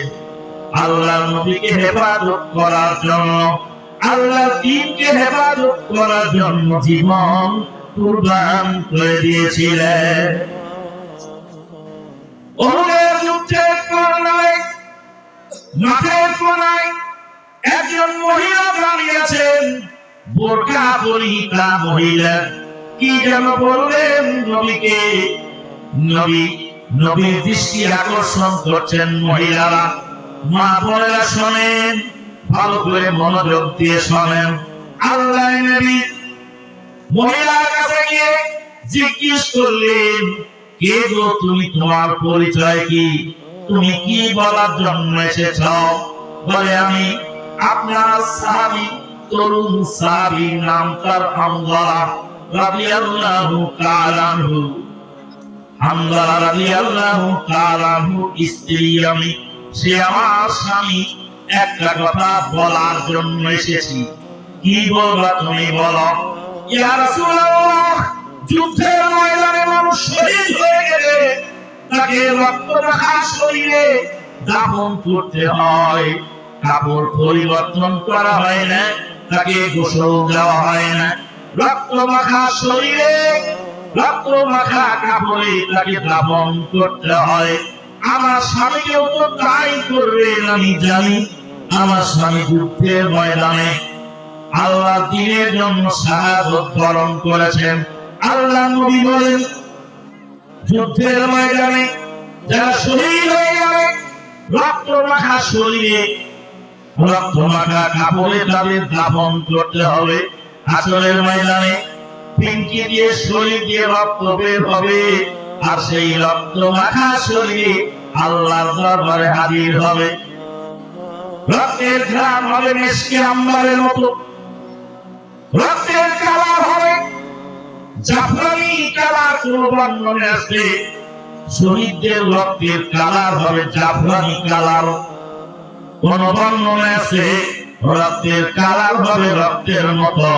আল্লাহর নবীকে হেফাজত করার জন্য, আল্লাহর দ্বীনকে হেফাজত করার জন্য জীবন কুরবান করে দিয়েছিলেন। উহুদের যুদ্ধের কোনায়, মাঠের কোনায় একজন মহিলা দাঁড়িয়ে আছেন। বোরকা পরিহিতা মহিলা কি যেন বললেন নবীকে। নবীর দৃষ্টি আকর্ষণ করছেন মহিলারা। মা বোনেরা শোনেন, ভালো করে মনোযোগ দিয়ে শোনেন। আল্লাহর নবী মহিলার কাছে গিয়ে জিজ্ঞেস করলেন, কে গো তুমি, তোমার পরিচয় কি? তুমি কি বলার জন্য এসেছ? বলে, আমি আপনার সাহাবী, তরুণ সাহাবী, নাম তার হামজালা রাদিয়াল্লাহু তাআলা আনহু। হামজালা রাদিয়াল্লাহু তাআলা আনহু স্ত্রী আমি, সে আমার স্বামী। একটা কথা বলার জন্য এসেছি। কি বলবা তুমি, বলো। ইয়া রাসূলুল্লাহ, যুদ্ধের ময়দানে মানুষ শহীদ হয়ে গেলে তাকে রক্ত মাখা শরীরে দাফন করতে হয়। কাপড় পরিবর্তন করা হয় না, তাকে গোসল দেওয়া হয় না। রক্ত মাখা শরীরে, রক্ত মাখা কাপড়ে তাকে দাফন করতে হয়। আমার স্বামীকেও তো তাই করবেন আমি জানি। আমার স্বামী যুদ্ধের ময়দানে আল্লাহ দ্বীনের জন্য শাহাদাত বরণ করেছেন। আল্লাহ নবী বলেন, যুদ্ধের ময়দানে যারা শহীদ হয়ে যাবে, রক্ত মাখা শরীরে, রক্ত মাখা কাপড়ে তাদের দাফন করতে হবে। হাসরের ময়দানে পিঙ্কি দিয়ে শরীর দিয়ে রক্ত বের হবে, আর সেই রক্ত মাখা শরীরে আল্লাহর দরবারে হাজির হবে। রক্তের ঘ্রাণ হবে মিশকে আম্বারের মতো, রক্তের কালার হবে জাফরানি কালার। কোন বর্ণনে আছে শহীদদের রক্তের কালার হবে জাফরানি কালার, কোন বর্ণনে আছে রক্তের কালার হবে রক্তের মতো,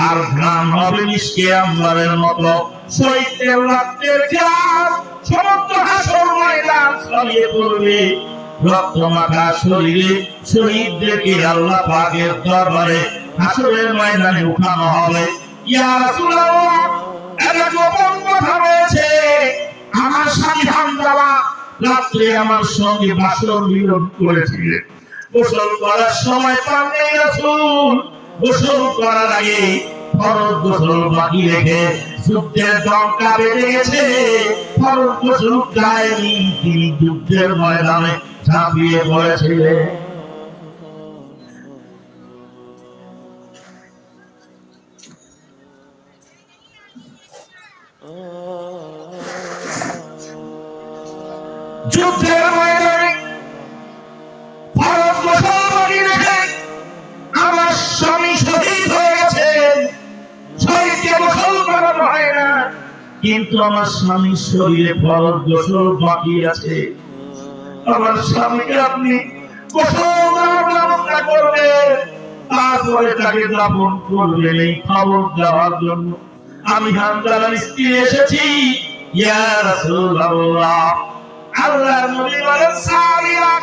আর ঘ্রাণ হবে মিশকে আম্বারের মতো। শহীদদের রক্তের ঘ্রাণ সমস্ত হাসর ময়দান ছড়িয়ে পড়বে। রক্ত মাখা শরীরে শহীদদেরকে আল্লাহ পাকের দরবারে হাসরের ময়দানে উঠানো হবে। ইয়া রাসূলুল্লাহ, এটা গোপন কথা রয়েছে। আমার স্বামী হামজালা রাত্রে আমার সঙ্গে বাসর মিলন করেছিলেন। গোসল করার সময় পান নাই রাসূল। গোসল করার আগে ফরজ গোসল বাকি রেখে যুদ্ধের ডঙ্কা বেজে গেছে, ফরজ গোসল গায়নি, তিনি যুদ্ধের ময়দানে ঝাঁপিয়ে পড়েছিলেন। যুদ্ধের ময়দানে ফরজ গোসল বাকি রেখে আমার স্বামী শহীদ হয়ে গেছেন। শহীদকে গোসল করানো হয় না, কিন্তু আমার স্বামীর শরীরে ফরজ গোসল বাকি আছে। আমার স্বামীকে আপনি গোসল করার ব্যবস্থা করবেন, তারপরে তাকে দাফন করবেন। এই খবর দেওয়ার জন্য আমি হামজালার স্ত্রী এসেছি। ইয়া রাসূলুল্লাহ, আল্লাহর নবী বলেন, সাহাবীরা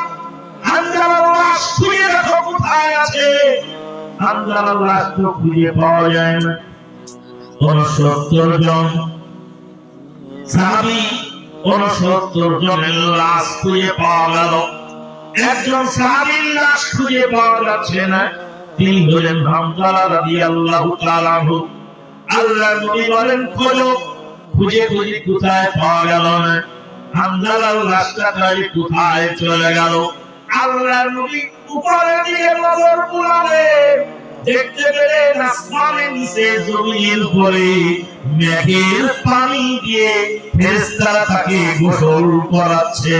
হামজালার লাশ খুঁজে দেখো কোথায় আছে। হামজালার লাশ তো খুঁজে পাওয়া যায় না। 69 জন সাহাবী, 69 জনের লাশ খুঁজে পাওয়া গেল, একজন সাহাবীর লাশ খুঁজে পাওয়া যাচ্ছে না। তিনি হলেন হামজালা রাদিয়াল্লাহু তাআলা আনহু। আল্লাহর নবী বলেন, খোঁজো। খুঁজে খুঁজে কোথায় পাওয়া গেল না। হামজালার লাশটা কোথায় চলে গেল। আল্লাহর নবী উপরের দিকে নজর বুলালেন, দেখতে পেলেন আসমানের নিচে জমিনের উপরে মেঘের পানি দিয়ে ফেরেশতারা তাকে গোসল করাচ্ছে।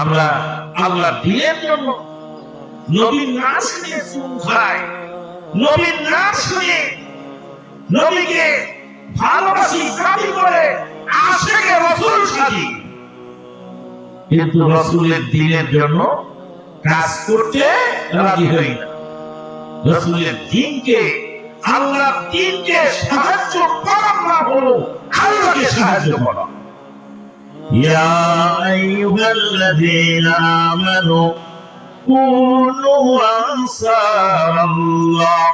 আমরা আল্লাহর দ্বীনের জন্য নবীর নাম শুনে চুন খাই, নবীর নাম শুনে নবীকে ভালোবাসি দাবি করে আশেকে রাসূল সাজি, কিন্তু রাসূলের দ্বীনের জন্য কাজ করতে রাজি হই না। রাসূলের দ্বীনকে, আল্লাহর দ্বীনকে সাহায্য করার নাম হলো আল্লাহকে সাহায্য করা। ইয়া আইয়ুহাল্লাযীনা আমানু কুনু আনসারাল্লাহ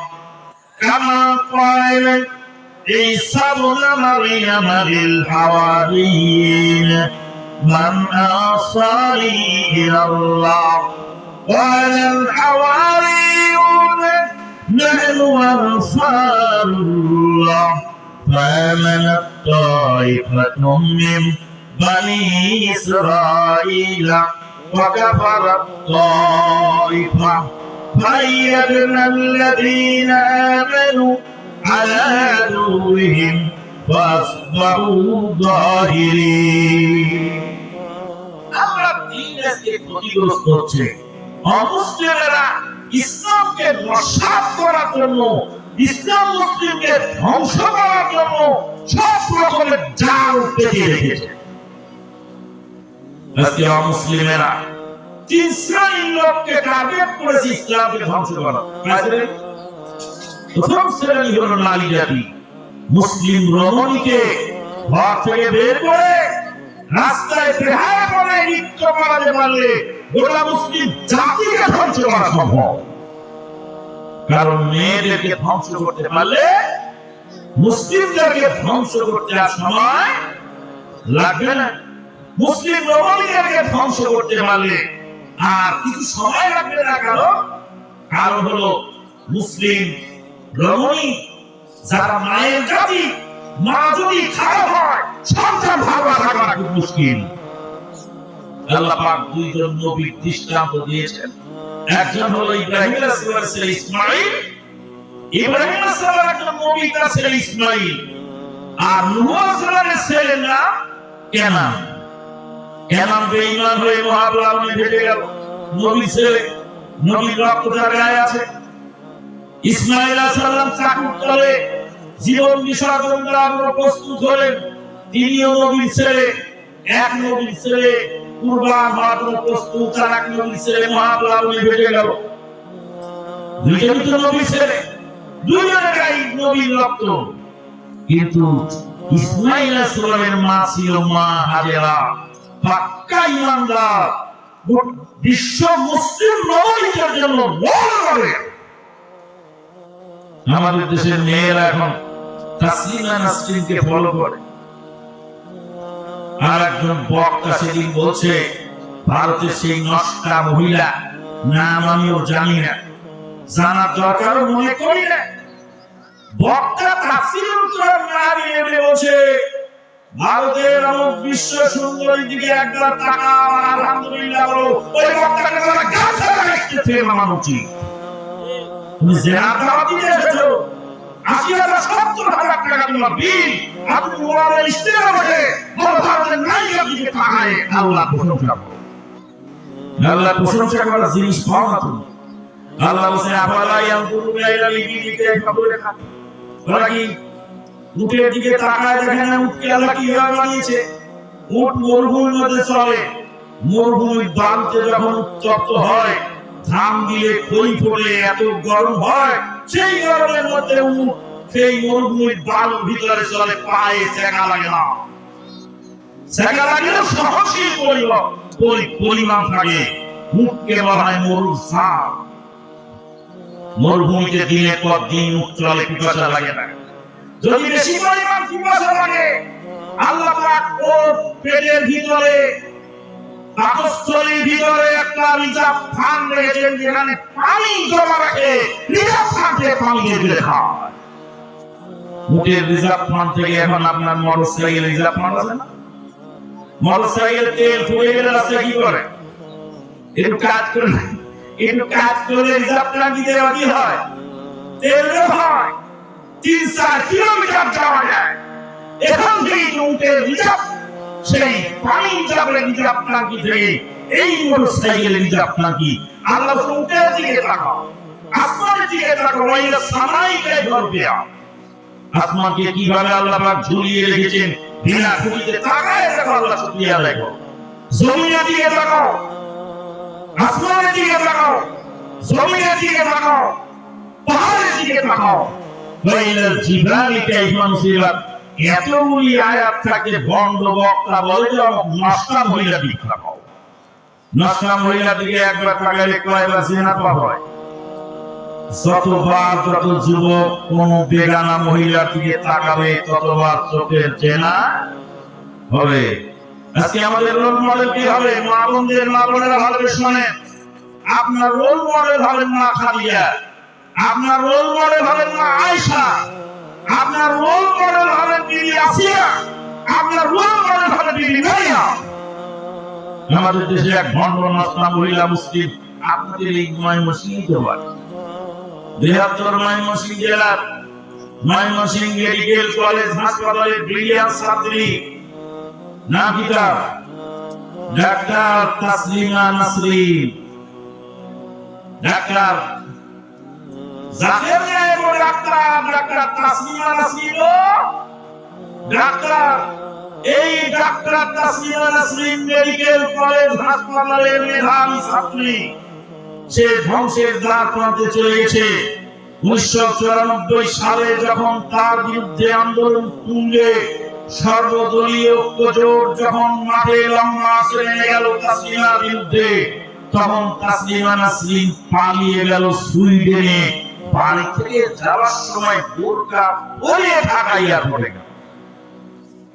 কামা ক্বালা ঈসা ইবনে মারইয়াম লিল হাওয়ারিয়িন মান আনসারি ইলাল্লাহ ক্বালা আল হাওয়ারিয়ুন নাহনু আনসারুল্লাহ ফামানাত তাইফাতুম মিন بني إسرائيل وكفرت طائفة فأيدنا الذين آمنوا على عدوهم فأصبحوا ظاهرين। আমরা দ্বীনকে ক্ষতিগ্রস্ত হচ্ছে, অমুসলিমরা ইসলামকে নস্যাৎ করার জন্য, ইসলাম মুসলিমকে ধ্বংস করার জন্য সব রকমের জাল পেতে রেখেছে। আজকে অমুসলিমেরা 3 শ্রেণীর লোককে টার্গেট করেছে ইসলামকে ধ্বংস করা। প্রথম শ্রেণী হলো নারী জাতি। মুসলিম রমণীকে ঘর থেকে বের করে রাস্তায় বেহায়া করে নৃত্য করাতে পারলে গোটা মুসলিম জাতিকে ধ্বংস করা সম্ভব। কারণ মেয়েদেরকে ধ্বংস করতে পারলে মুসলিমদেরকে ধ্বংস করতে আর সময় লাগবে না। মুসলিম রমণীদেরকে ধ্বংস করতে পারলে আর কিছু সময় লাগবে না। কারণ হলো মুসলিম রমণী যারা মায়ের জাতি, মা যদি খারাপ হয় সন্তান ভালো থাকা খুব মুশকিল। আল্লাহ পাক দুইজন নবীর দৃষ্টান্ত দিয়েছেন। একজন হলো ইব্রাহিম আলাইহিস সালামের ছেলে ইসমাঈল। ইব্রাহিম আলাইহিস সালামের একজন নবী, তার ছেলে ইসমাঈল। আর নূহ আলাইহিস সালামের ছেলের নাম কেনান। কেনান বেঈমান হয়ে মহাপ্লাবনে ভেসে গেল। নবী ছেলে, নবীর রক্ত তার গায়ে আছে। ইসমাঈল আলাইহিস সালাম চাকুর তলে জীবন বিসর্জন দেওয়ার প্রস্তুত হলেন। তিনিও নবীর ছেলে, এক নবীর ছেলে কুরবান হওয়ার প্রস্তুত, আর এক নবীর ছেলে মহাপ্লাবনে ভেসে গেল। দুইজনই তো নবীর ছেলে, দুইজনের গায়ে নবীর রক্ত। কিন্তু ইসমাঈল আলাইহিস সালামের মা ছিল মা হাজেরা, পাক্কা ঈমানদার, বিশ্ব মুসলিম নবীদের জন্য বড় করে। আমাদের দেশের মেয়েরা এখন তাসলিমা নাসরিনকে ফলো করে। আর একজন বক্তা সেদিন বলছে ভারতের সেই নষ্টা মহিলা, নাম আমিও জানি না, জানার দরকারও মনে করি না। বক্তা তাফসীরুল কোরআন না দিয়ে বলছে ভারতের অমুক বিশ্ব সুন্দরীর দিকে একবার তাকাও আর আলহামদুলিল্লাহ বলো। ওই বক্তাকে তারা গাছে রাখতে মানা উচিত। তুমি জিনার দাওয়াত দিতে এসেছো, ৮০,০০০-৭০,০০০ টাকা তোমার বিল, আপনি মোবাইলের স্ত্রীর বসে ভারতের নারীর দিকে তাকায় আল্লাহ প্রশংসা করো। আল্লাহ প্রশংসা করার জিনিস পাও না তুমি। আল্লাহ বলছে আফালা ইয়ানজুরুনা ইলাল ইবিলি কাইফা খুলিকাত। ওরা কি উটের দিকে তাকায় দেখে না উটকে আল্লাহ কিভাবে বানিয়েছে? উট মরুভূমির মধ্যে চলে, মরুভূমির বালুতে যখন উত্তপ্ত হয়, ধান দিলে খই পড়ে এত গরম হয়, সেই গরমের মধ্যে উট সেই মরুভূমির বালুর ভিতরে চলে, পায়ে চেকা লাগে না। চেকা লাগলে সহজেই পরিমাণ থাকে। উটকে বলা হয় মরুর ষাঁড়। মরুভূমিতে দিনের পর দিন উট চলে, পিপাসা লাগে না। যদি বেশি পরিমাণ পিপাসা লাগে, আল্লাহ পাক ওর পেটের ভিতরে, পাকস্থলীর ভিতরে একটা রিজার্ভ ফান্ড রেখেছেন, যেখানে পানি জমা রাখে। রিজার্ভ ফান্ড থেকে পানি দিয়ে খায়। উটের রিজার্ভ ফান্ড থেকে এখন আপনার মোটরসাইকেল রিজার্ভ ফান্ড আছে না? মোটরসাইকেল তেল ফুরিয়ে গেলে রাস্তা কি করে? একটু কাজ করে রিজার্ভ ট্যাঙ্কি দেওয়া কি হয়? তেল হয়, ৩-৪ কিলোমিটার যাওয়া যায়। এখন থেকে উটের রিজার্ভ, সেই পানি রিজার্ভ ট্যাঙ্কি থেকে এই মোটরসাইকেল রিজার্ভ ট্যাঙ্কি। আল্লাহ উটের দিকে তাকাও, আসমানের দিকে তাকাও। ওয়াইলা সামাই কাইফা রুফিআত। আসমানকে কিভাবে আল্লাহ পাক ঝুলিয়ে রেখেছেন, বিনা খুঁটিতে তাকায় দেখো, আল্লাহ শুকরিয়া আদায় করো। জমিনের দিকে তাকাও, আসমানের দিকে তাকাও, জমিনের দিকে তাকাও, পাহাড়ের দিকে তাকাও। ওয়াইলাল জিবালি কাইফা নুসিরাত। এতগুলি আয়াত থাকে, ভণ্ড বক্তা বলে যে নষ্টা মহিলা দিকে তাকাও। নষ্টা মহিলা দিকে একবার তাকালে কয়বার জিনা পাপ হয়? যতবার যত যুবক কোন বেগানা মহিলার দিকে তাকাবে, ততবার চোখের জেনা হবে। আজকে আমাদের রোল মডেল কি হবে? মা বোনদের, মা বোনেরা ভালোবেসে শোনেন। আপনার রোল মডেল হবেন মা খাদিজা, আপনার রোল মডেল হবেন মা আয়েশা, আপনার রোল মডেল হবেন বিবি আসিয়া, আপনার রোল মডেল হবেন বিবি মারিয়াম। আমাদের দেশে এক ভণ্ড নষ্টা মহিলা মুসলিম আপনাদের এই ময়মনসিংহ বাড়ি, বৃহত্তর ময়মনসিংহ জেলার ময়মনসিংহ মেডিকেল কলেজ হাসপাতালের ব্রিলিয়ান্ট ছাত্রী নাবিকা ডাক্তার তাসলিমা নাসরিন। ডাক্তার জাকের নায়েব ডাক্তার তাসলিমা নাসরিন ডাক্তার। এই doctor Taslima Nasrin medical college হাসপাতালের মেধাবী ছাত্রী। সে ধ্বংসের দ্বার প্রান্তে চলে গেছে। 1994 সালে যখন তার বিরুদ্ধে আন্দোলন তুঙ্গে, সর্বদলীয় ঐক্যজোট যখন মাঠে লম্বা আসরে নেমে গেল তাসলিমার বিরুদ্ধে, তখন তাসলিমা নাসরিন পালিয়ে গেল সুইডেনে। বাড়ি থেকে যাওয়ার সময় বোরকা পরে ঢাকা এয়ারপোর্টে গেল।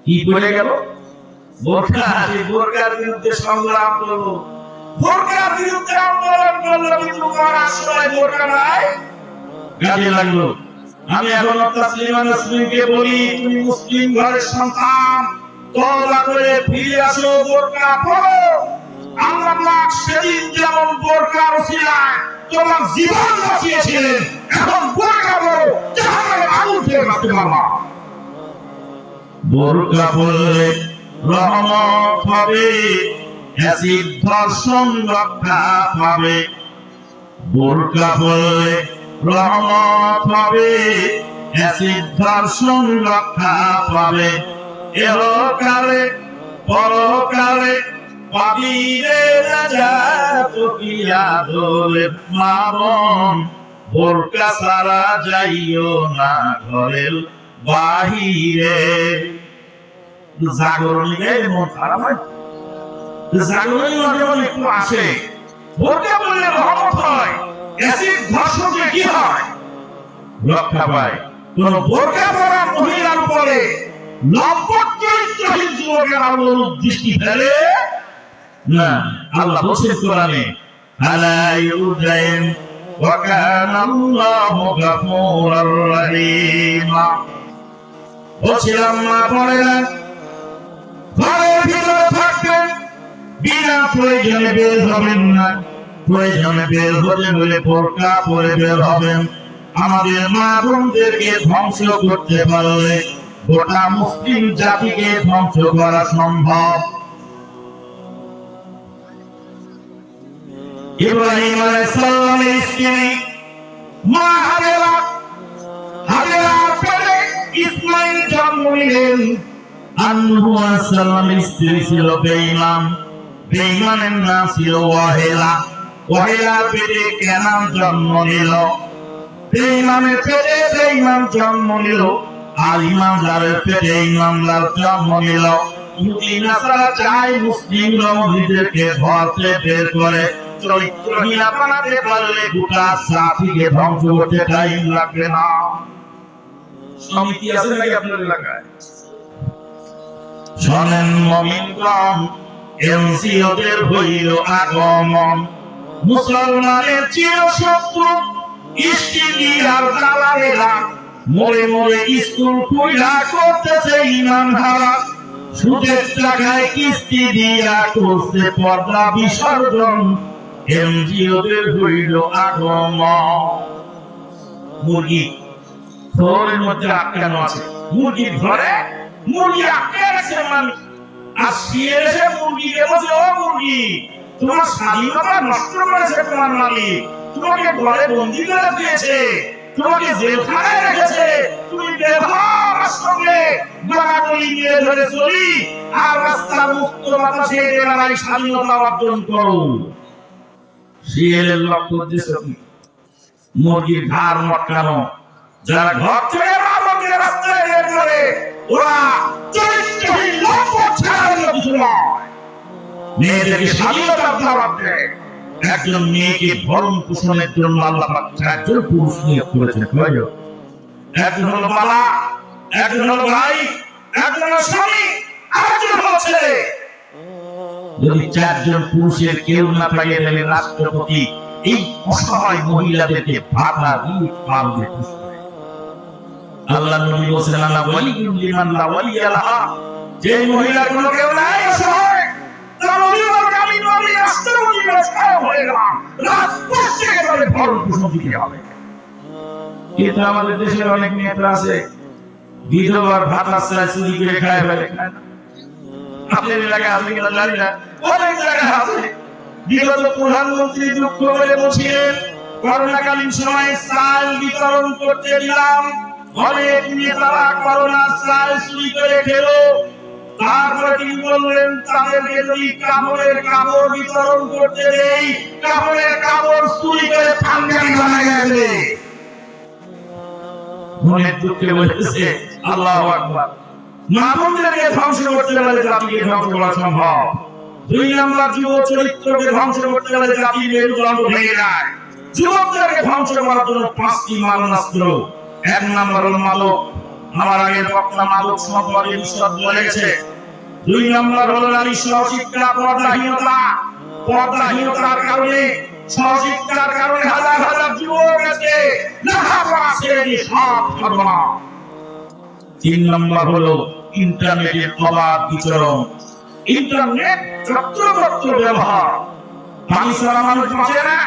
কি পরে গেল? বোরকা, এই বোরকার বিরুদ্ধে সংগ্রাম করলো, বোরকার বিরুদ্ধে আন্দোলন করলো, কিন্তু মরার সময় বোরকা নাই, কাজে লাগলো। আমি এখন তাসলিমা নাসরিনকে বলি, তুমি মুসলিম ঘরের সন্তান, তওবা করে ফিরে আসো, বোরকা পরো। আল্লাহ পাক সেদিন যেমন বোরকার উসিলায় তোমার জীবন বাঁচিয়েছিলেন, এখন বোরকা পরো, জাহান্নামের আগুন থেকে বাঁচতে পারবা। বোরকা পরলে রহমত হবে, অ্যাসিড ধর্ষণ রক্ষা পাবে। বোরকা পরলে রহমত হবে, অ্যাসিড ধর্ষণ রক্ষা পাবে। এহকালে পরকালে পাবিরে নাজাত কি আদরের মা বোন, বোরকা ছাড়া যাইও না ঘরের বাহিরে। জাগরণ গায়ে মন খারাপ হয়, জাগরণ মাঝে মাঝে একটু আসে। বোরকা পরলে রহমত হয়, অ্যাসিড ধর্ষণে কি হয়? রক্ষা পায়। কোন বোরকা পরা মহিলার উপরে লম্পট চরিত্রহীন যুবকের আলোর দৃষ্টি ফেলে না। আল্লাহ বলছেন কোরআনে, আলা ইউদাইন ওয়া কানা আল্লাহু গফুরার রহিমা। বলছিলাম মা বোনেরা, ঘরের ভিতরে থাকবেন, বিনা প্রয়োজনে বের হবেন না। প্রয়োজনে বের হতে হলে বোরকা পরে বের হবেন। আমাদের মা বোনদেরকে ধ্বংস করতে পারলে গোটা মুসলিম জাতিকে ধ্বংস করা সম্ভব। ইব্রাহিম আলাইহিস সালামের স্ত্রী মা হাজেরার পেটে ইসমাঈল জন্ম নিলেন। নূহ আলাইহিস সালামের স্ত্রী ছিল বেঈমান, বেঈমানের নাম ছিল ওয়াহেলা। ওয়াহেলার পেটে কেনান জন্ম নিল, বেঈমানের পেটে বেঈমান জন্ম নিল, আর ইমানদারের পেটে ইমানদার জন্ম নিল। ইহুদি নাসারা চাই মুসলিমরা নিজেদেরকে ধরতে বের করে চরিত্রহীন বানাতে পারলে গোটা জাতিকে ধ্বংস করতে টাইম লাগবে না। সমিতি আছে নাকি আপনার এলাকায়? শোনেন মুমিনগণ, এনজিওদের হইল আগমন, মুসলমানের চিরশত্রু ইস্টিডিয়ার দালালেরা মোড়ে মোড়ে স্কুল খুইলা করতেছে ঈমান হারা। সুদের টাকায় কিস্তি দিয়া করছে পর্দা বিসর্জন, এনজিওদের হইল আগমন। মুরগি ঘরের মধ্যে আটকানো আছে, মুরগির ঘরে মুরগি আটকে আছে মানুষ, আর শিয়ে এসে মুরগিকে বলছে, ও মুরগি, তোমার স্বাধীনতা নষ্ট করেছে তোমার মালিক, তোমাকে ঘরে বন্দি করে দিয়েছে, তোমাকে জেলখানায় রেখেছে, তুমি বেভার সঙ্গে গলাগলি নিয়ে ধরে চলি আর রাস্তার মুক্ত বাতাসে এলাকায় স্বাধীনতা অর্জন করো। শিয়ালের লক্ষ্য উদ্দেশ্য কি? মুরগির ঘাড় মটকানো। যারা ঘর থেকে বাবাকে রাস্তায় বের করে, ওরা চরিত্রহীন লম্পট ছাড়ার কিছু নয়, মেয়েদেরকে স্বাধীনতার দাওয়াত দেয়। একজন মেয়েকে ভরণ পোষণের জন্য আল্লাহ পাক চারজন পুরুষ নিয়োগ করেছেন। কয়জন? একজন হলো বাবা, একজন হলো ভাই, একজন হলো স্বামী, আরেকজন হলো ছেলে। যদি চারজন পুরুষের কেউ না থাকে, তাহলে রাষ্ট্রপতি এই অসহায় মহিলাদেরকে ভাতা দিয়ে পালবে। আল্লাহর নবী বলেছেন, আল্লাহ ওয়ালিউল লিমান লা ওয়ালিয়া লাহা, যে মহিলার কোনো কেউ নাই, অসহায়, তার অভিভাবক আমি নবী রাষ্ট্রপতি রাষ্ট্র হয়ে গেলাম, রাজপথে গেলে ভরণ পোষণ দিতে হবে। কিন্তু আমাদের দেশের অনেক নেতা আছে, বিধবার ভাতা চায়, চুরি করে খায় ফেলে। আপনাদের এলাকায় আছে কিনা জানি না, অনেক জায়গায় আছে। বিগত প্রধানমন্ত্রী দুঃখ বলে বসিলেন, করোনাকালীন সময় চাল বিতরণ করতে দিলাম, অনেক নেতারা করোনা চাল চুরি করে খেল। তারপরে তিনি বললেন, তাদেরকে যদি কাপড়ের কাপড় বিতরণ করতে দেই, কাপড়ের কাপড় চুরি করে পাঞ্জাবি বানায় দেবে। মনের দুঃখে বলেছে, আল্লাহু আকবার। মামুনদেরকে ধ্বংস করতে পারলে জাতিকে ধ্বংস করা সম্ভব। দুই নম্বর, যুব চরিত্রকে ধ্বংস করতে পারলে জাতির মেরুদণ্ড ভেঙে যায়। যুবকদেরকে ধ্বংস করার জন্য 5টি মারণাস্ত্র। এক নম্বর হল মাদক। আমার আগের বক্তা মাদক সম্পর্কে বিশদ বলে গেছে দুই নম্বর হলো নারী সহশিক্ষা, পর্দাহীনতার কারণে, সহশিক্ষার কারণে হাজার হাজার যুবক আজকে লেখাপড়া ছেড়ে দিয়ে সব ঘটনা। তিন নম্বর হলো ইন্টারনেটের অবাধ বিচরণ, ইন্টারনেট যত্রতত্র ব্যবহার। পানি ছাড়া মানুষ বাঁচে না,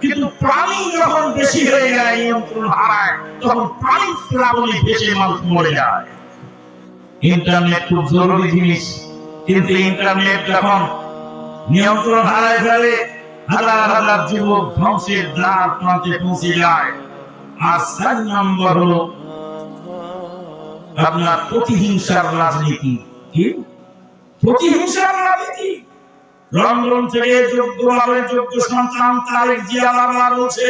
কিন্তু প্রাণী যখন বেশি হয়ে যায়, নিয়ন্ত্রণ হারায়, তখন প্রাণী প্লাবনে ভেসে মানুষ মরে যায়। ইন্টারনেট খুব জরুরি জিনিস, কিন্তু ইন্টারনেট যখন নিয়ন্ত্রণ হারায় ফেলে, হাজার হাজার যুবক ধ্বংসের দ্বার প্রান্তে পৌঁছে যায়। আর ৪ নম্বর হলো আপনার প্রতিহিংসার রাজনীতি। কি প্রতিহিংসার রাজনীতি? লন্ডন থেকে যোগ্য সন্তান তারেক জিয়া বাংলা বলছে,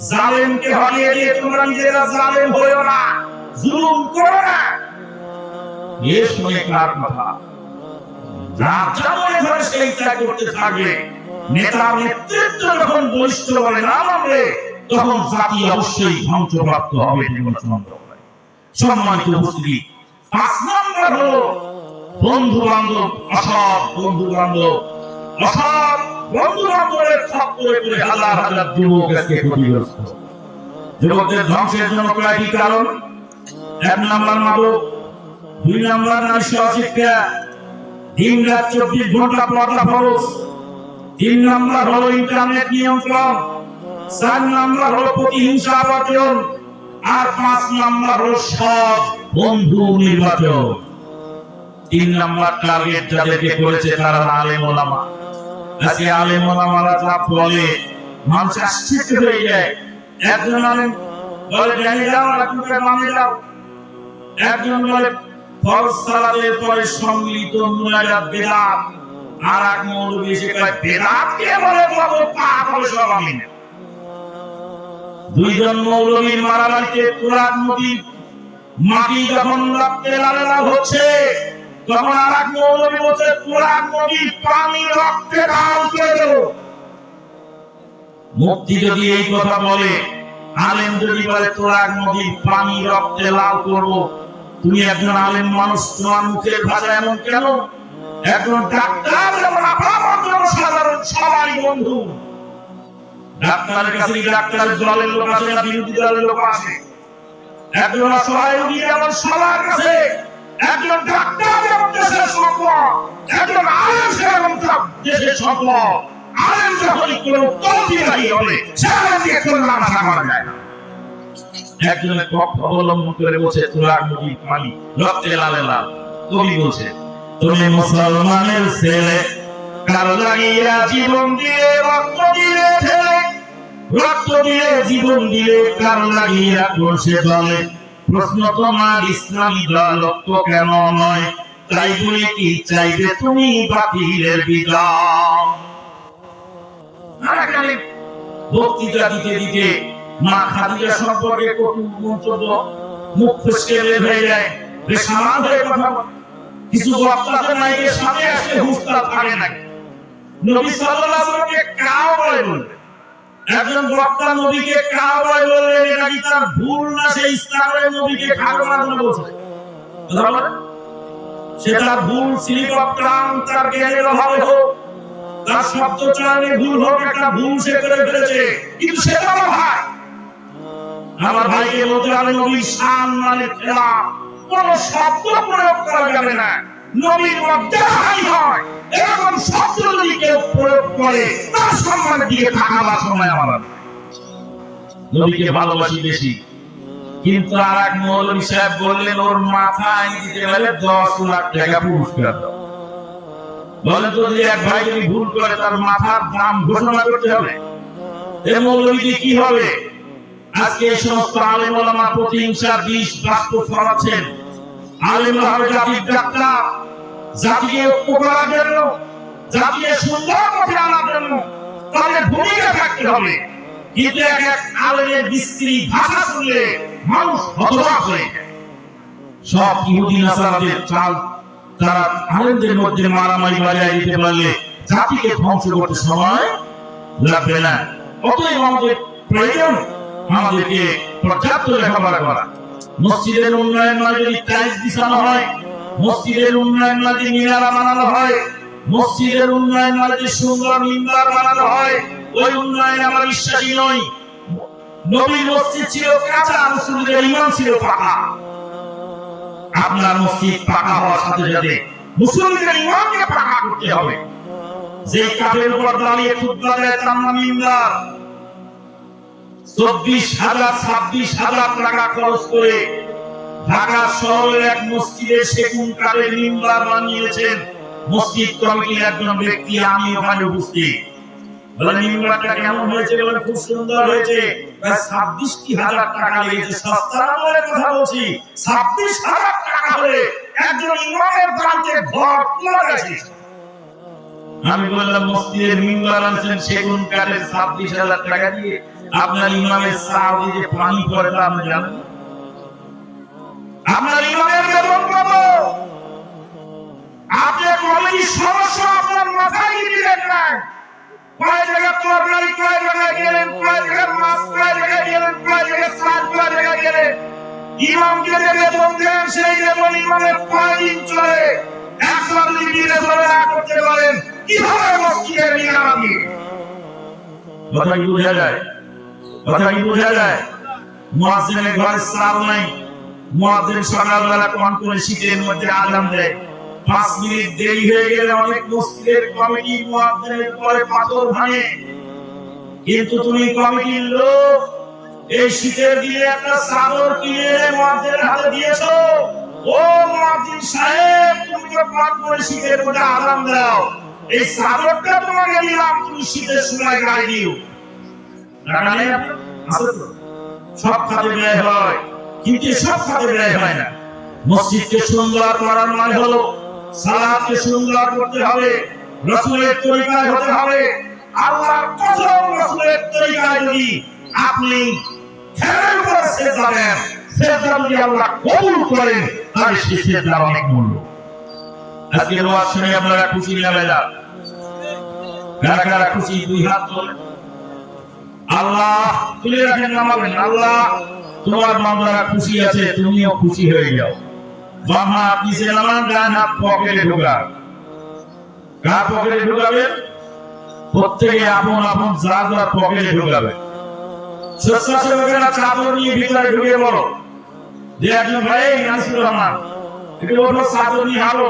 জালেমকে হরিয়ে দিয়ে তোমরা নিজেরা জালেম হইও না, জুলুম করো না। এ শুনে কার কথা? যার জামনে ধরে সেইটা করতে থাকবে। নেতার নেতৃত্ব যখন বলিষ্ঠ বলে না মানবে, তখন জাতি অবশ্যই ধ্বংসপ্রাপ্ত হবে। সম্মানিত উপস্থিতি, ৫ নম্বর হলো বন্ধু বান্ধব, অসৎ বন্ধু বান্ধবের খপ্পরে পড়ে হাজার হাজার যুবক আজকে ক্ষতিগ্রস্ত। যুবকদের ধ্বংসের জন্য কয়েকটি কারণ: ১ নম্বর মাদক, ২ নম্বর নারী সহশিক্ষা, দিন রাত ২৪ ঘন্টা পর্দা ফরজ, ৩ নম্বর হলো ইন্টারনেট নিয়ন্ত্রণ, ৪ নম্বর হলো প্রতিহিংসা বর্জন, আর ৫ নম্বর হলো সৎ বন্ধু নির্বাচন। ৩ নম্বর টার্গেট যাদেরকে করেছে তারা আলেম ওলামা। আজকে আলেম ওলামারা যা বলে মানুষ আশ্চর্য হয়ে যায়। একজন আলেম বলে জানি যাও না তুমি মামে যাও, একজন বলে ফরজ সালাতের পরে সম্মিলিত মুনাজাত বিদআত, আর এক মৌলবি এসে কয় বিদআত কে বলে বাবু পাপ হবে সব আমি না। দুইজন মৌলবীর মারামারিতে তুরাগ নদীর মাটি যখন রক্তে লাল হচ্ছে, তখন আর এক মৌলবী বলছে তুরাগ নদীর পানি রক্তে লাল করে দেব। মুফতি যদি এই কথা বলে, আলেম যদি বলে তুরাগ নদীর পানি রক্তে লাল করব, তুমি একজন আলেম মানুষ, তোমার মুখের ভাষা এমন কেন? একজন ডাক্তার যেমন আপনার সাধারণ সবারই বন্ধু, ডাক্তারের কাছে ডাক্তারের দলের লোক আছে না বিরোধী দলের লোক আছে? একজন অসহায় রোগী যেমন সবার কাছে, একজন ডাক্তার যেমন দেশের সম্পদ, একজন আলেম যেমন দেশের সম্পদ। আলেম যখন কোনো তলবিবাহী হবে, সেখানে দিয়ে কল্যাণ আশা করা যায় না। একজনের পক্ষ অবলম্বন করে বলছে তুরাগ নদীর পানি রক্তে লালে লাল। কবি বলছে, তুমি মুসলমানের ছেলে, কার লাগিয়া জীবন দিয়ে রক্ত দিয়ে ঠেলে, রক্ত দিয়ে জীবন দিয়ে কার লাগিয়া করছে দলে। প্রশ্ন তোমার ইসলামী দল ঐক্য কেন নয়? তাই বলে কি চাইবে তুমি বাতিলের বিজয়? বক্তৃতা দিতে দিতে মা খাদিজা সম্পর্কে কটু মন্তব্য, মুখ ফসকে বের হয়ে যায়, বেসামাল হয়ে কথা বলে। কিছু বক্তাদের মাইকের সামনে আসলে হুঁশটা থাকে না। নবী সাল্লাল্লাহু আলাইহি ওয়াসাল্লামকে কাওবয় বলে, একজন বক্তা নবীকে কাওবয় বললেন, এটা কি তার ভুল না? সে ইসলামের নবীকে খাগড়া বলে বলছে, সেটা ভুল স্লিপ অফ টাং, তার জ্ঞানের অভাবে হোক, তার শব্দ চয়নে ভুল হোক, একটা ভুল সে করে ফেলেছে, কিন্তু সেটা আমার ভাইকে বলতে হবে নবীর শান মানে খেলাফ, কোন শব্দ প্রয়োগ করা যাবে না। নবীর মধ্যে হাই হয় এরকম শব্দ যদি কেউ প্রয়োগ করে, তার সম্মানের দিকে তাকাবার সময় আমার নবীকে ভালোবাসি বেশি। কিন্তু আর এক মৌলভী সাহেব বললেন, ওর মাথায় দিতে গেলে 10 লাখ টাকা পুরস্কার দাও। বলে তো যে এক ভাই যদি ভুল করে তার মাথার দাম ঘোষণা করতে হবে। এই মৌলভী কি হবে? আজকে এই সমস্ত আলেম ওলামা প্রতিহিংসার বিষ বাষ্প ছড়াচ্ছেন। আলেমরা হবে জাতির ডাক্তার, জাতিকে ঐক্য করার জন্য, জাতিকে সুন্দর পথে আনার জন্য তাদের ভূমিকা থাকতে হবে। কিন্তু এক এক আলেমের বিশ্রী ভাষা শুনলে মানুষ হতবাক হয়ে যায়। সব ইহুদি নাসারাদের চাল তারা আলেমদের মধ্যে মারামারি বাজায় দিতে পারলে জাতিকে ধ্বংস করতে সময় লাগবে না। অতএব আমাদের প্রয়োজন আমাদেরকে পর্যাপ্ত লেখাপড়া করা। মসজিদের উন্নয়ন নয়, যদি টাইলস বিছানো হয় মসজিদের উন্নয়ন মানে মিনারা বানানো হয়, মসজিদের উন্নয়ন মানে সুন্দর মিম্বার বানানো হয়, ওই উন্নয়নে আমরা বিশ্বাসী নই। নবীর মসজিদ ছিল কাঁচা, রাসূলের ঈমান ছিল পাকা। আপনার মসজিদ পাকা হওয়ার সাথে সাথে মুসলিমদের ঈমানকে পাকা করতে হবে। যে কাঠের উপর দাঁড়িয়ে খুতবা দেয় তার নাম মিম্বার। 24,000 26,000 টাকা খরচ করে ঢাকা শহরের এক মসজিদে সেগুন কাঠের মিম্বার বানিয়েছেন মসজিদ কমিটির একজন ব্যক্তি। আমি ওখানে উপস্থিত। বলেন মিম্বারটা কেমন হয়েছে? বলেন খুব সুন্দর হয়েছে। প্রায় 26,000 টাকা লেগেছে। সস্তা বলে কথা বলছি, 26,000 টাকা হলে একজন ইমামের বাড়িতে ঘর তোলা গেছে। আমি বললাম মসজিদের মিম্বার আনছেন সেগুন কাঠের 26,000 টাকা দিয়ে, আপনার ইমামের সাউদি যে পানি পড়ে তা আপনি জানেন? আপনার ইমামের বেতন কত? আপনি কমিটির সদস্য, আপনার মাথায় দিলেন না। কয় জায়গা তরকারি, কয় জায়গায় গেলেন, কয় জায়গায় মাছ, কয় জায়গায় গেলেন, কয় জায়গায় সাত, কয় জায়গায় গেলেন। ইমামকে যে বেতন দেন সেই বেতন ইমামের কয়দিন চলে? একবার যদি বিবেচনা না করতে পারেন কিভাবে মসজিদের নিরাপত্তা? কথা কি বোঝা যায়? কথা কি বোঝা যায়? মুয়াজ্জিনের ঘরে চাল নাই, মুয়াজ্জিন সকালবেলা কোন করে শীতের মধ্যে আযান দেয়, 5 মিনিট দেরি হয়ে গেলে অনেক মসজিদের কমিটি মুয়াজ্জিনের পরে পাথর ভাঙে। কিন্তু তুমি কমিটির লোক এই শীতের দিনে একটা চাদর কিনে মুয়াজ্জিনের হাতে দিয়েছো। ও মুয়াজ্জিন সাহেব, তুমি তো কোন করে শীতের মধ্যে আযান দাও, এই চাদরটা তোমাকে দিলাম, তুমি শীতের সময় গায়ে দিও। টাকা নেই আপনার? আছে তো? সব খাতে ব্যয় হয়, কিন্তু সব খাতে ব্যয় হয় না। মসজিদকে সুন্দর করার মানে হলো সালাতকে সুন্দর করতে হবে, রাসূলের তরিকায় হতে হবে। আল্লাহর কসম, রাসূলের তরিকায় যদি আপনি খেলার উপর সেজদা দেন, সেজদা যদি আল্লাহ কবুল করেন, তাহলে সেই সেজদার অনেক মূল্য। আজকে ওয়াজ শুনে আপনারা খুশি না বেলা? কারা কারা খুশি? দুই হাত তোলেন। আল্লাহ তুলে রাখেন, নামাবেন। আল্লাহ তোমার বান্দারা খুশি আছে, তুমিও খুশি হয়ে যাও। বাম হাত নিচে নামান, ডান হাত পকেটে ঢোকান। কার পকেটে ঢোকাবেন? প্রত্যেকে আপন আপন যা যা পকেটে ঢোকাবে। স্বেচ্ছাসেবকেরা চাদর নিয়ে ভিতরে ঢুকে বলো যে একজন ভাই নাসিরুর রহমান একটু ওঠো, চাদর নিয়ে হারো,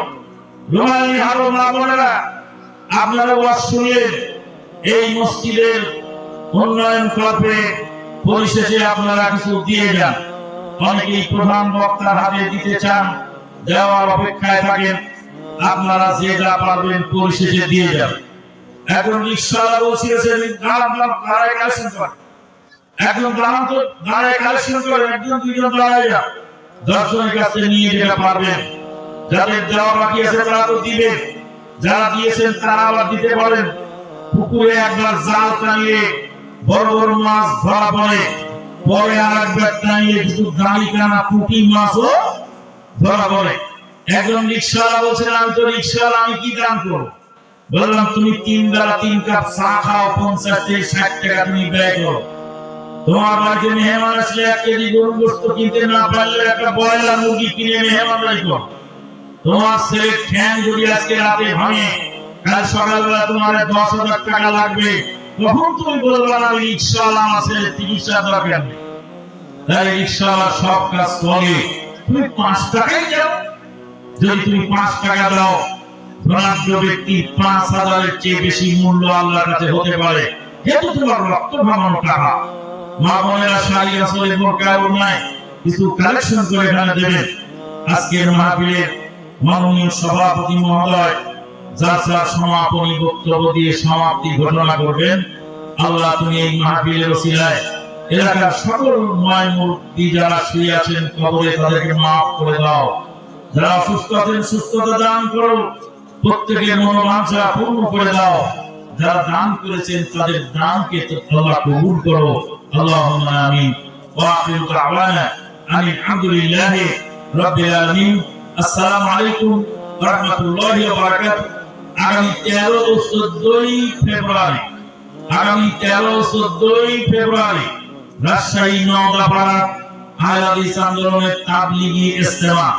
রুমাল নিয়ে হারো। মা বোনেরা, আপনারা ওয়াজ শুনলেন, এই মসজিদের উন্নয়ন ক্লাবে পরিশেষে আপনারা কিছু দিয়ে যান। অনেকেই প্রধান বক্তার হাতে দিতে চান, দেওয়ার অপেক্ষায় থাকেন। আপনারা যে যা পারবেন পরিশেষে দিয়ে যান। এখন রিকশাওয়ালা বসিয়েছেন, দাঁড়ায় কালেকশন করেন। একজন দাঁড়ান তো, দাঁড়ায় কালেকশন করেন, একজন দুইজন দাঁড়ায় যান। দর্শনের কাছে নিয়ে যেতে পারবেন। যাদের দেওয়া বাকি আছে তারা তো দিবেন, যারা দিয়েছেন তারা আবার দিতে পারেন। পুকুরে একবার জাল টানিয়ে বড় বড় মাছ ধরা পড়ে, পরে আর একবার টানিয়ে কিছু দাঁড়িকানা পুঁটি মাছও ধরা পড়ে। একজন রিকশাওয়ালা বলছেন, আমি তো রিকশাওয়ালা, আমি কি দান করবো? বললাম তুমি 3 বেলা 3 কাপ চা খাও, 50 থেকে 60 টাকা তুমি ব্যয় করো। তোমার বাড়িতে মেহমান আসলে 1 কেজি গরুর গোশত কিনতে না পারলে একটা ব্রয়লার মুরগি কিনে মেহমান রাখো। তোমার ছেলে ঠ্যাং যদি আজকে রাতে ভাঙে, কাল সকালবেলা তোমার 10,000 টাকা লাগবে, তখন তুমি বলবে না রিকশাওয়ালা আমার ছেলে চিকিৎসা দরকার নেই। তাই রিকশাওয়ালা সব কাজ করে, তুমি 5 টাকাই দাও। যদি তুমি 5 টাকা দাও, ধনাঢ্য ব্যক্তি 5,000-এর চেয়ে বেশি মূল্য আল্লাহর কাছে হতে পারে, যেহেতু তোমার রক্ত ভাঙানো টাকা। মা বোনেরা শাড়ি আসলে বোরকায় নাই কিছু কালেকশন করে এখানে দেবেন। আজকের মাহফিলের মাননীয় সভাপতি মহোদয় যাত্রা সমাপনী বক্তব্য দিয়ে সমাপ্তি ঘোষণা করবেন। আল্লাহ তুমি এই মাহফিলের ওসিলায় এলাকার সকল মুরব্বি যারা শুয়ে আছেন কবরে তাদেরকে মাফ করে দাও। যারা অসুস্থ আছেন সুস্থতা দান করো, প্রত্যেকের মনোবাঞ্ছা পূর্ণ করে দাও। যারা দান করেছেন তাদের দানকে আল্লাহ কবুল করো। আল্লাহুম্মা আমিন। ওয়া আখিরু দাওয়ানা আলহামদুলিল্লাহি রাব্বিল আলামিন। আসসালামু আলাইকুম ওয়া রাহমাতুল্লাহি ওয়া বারাকাতুহু। আগামী 13 ও 14 ফেব্রুয়ারি, আগামী 13 ও 14 ফেব্রুয়ারি রাজশাহী নওগাঁপাড়া আহলে হাদিস আন্দোলনের তাবলীগী ইজতেমা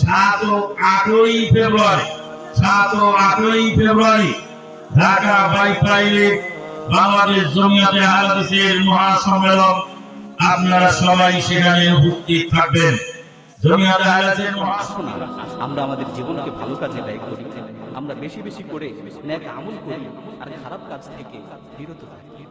7 ও 8ই ফেব্রুয়ারি 7 ও 8ই ফেব্রুয়ারি ঢাকা বাইপাইলে বাংলাদেশ জমিয়তে আহলে হাদিসের মহাসম্মেলন। আপনারা সবাই সেখানে উপস্থিত থাকবেন। জমিয়তে আহলে হাদিসের মহাসম্মেলন। আমরা আমাদের জীবনকে ভালো কাজে ব্যয় করি, আমরা বেশি বেশি করে নেক আমল করি আর খারাপ কাজ থেকে বিরত থাকি।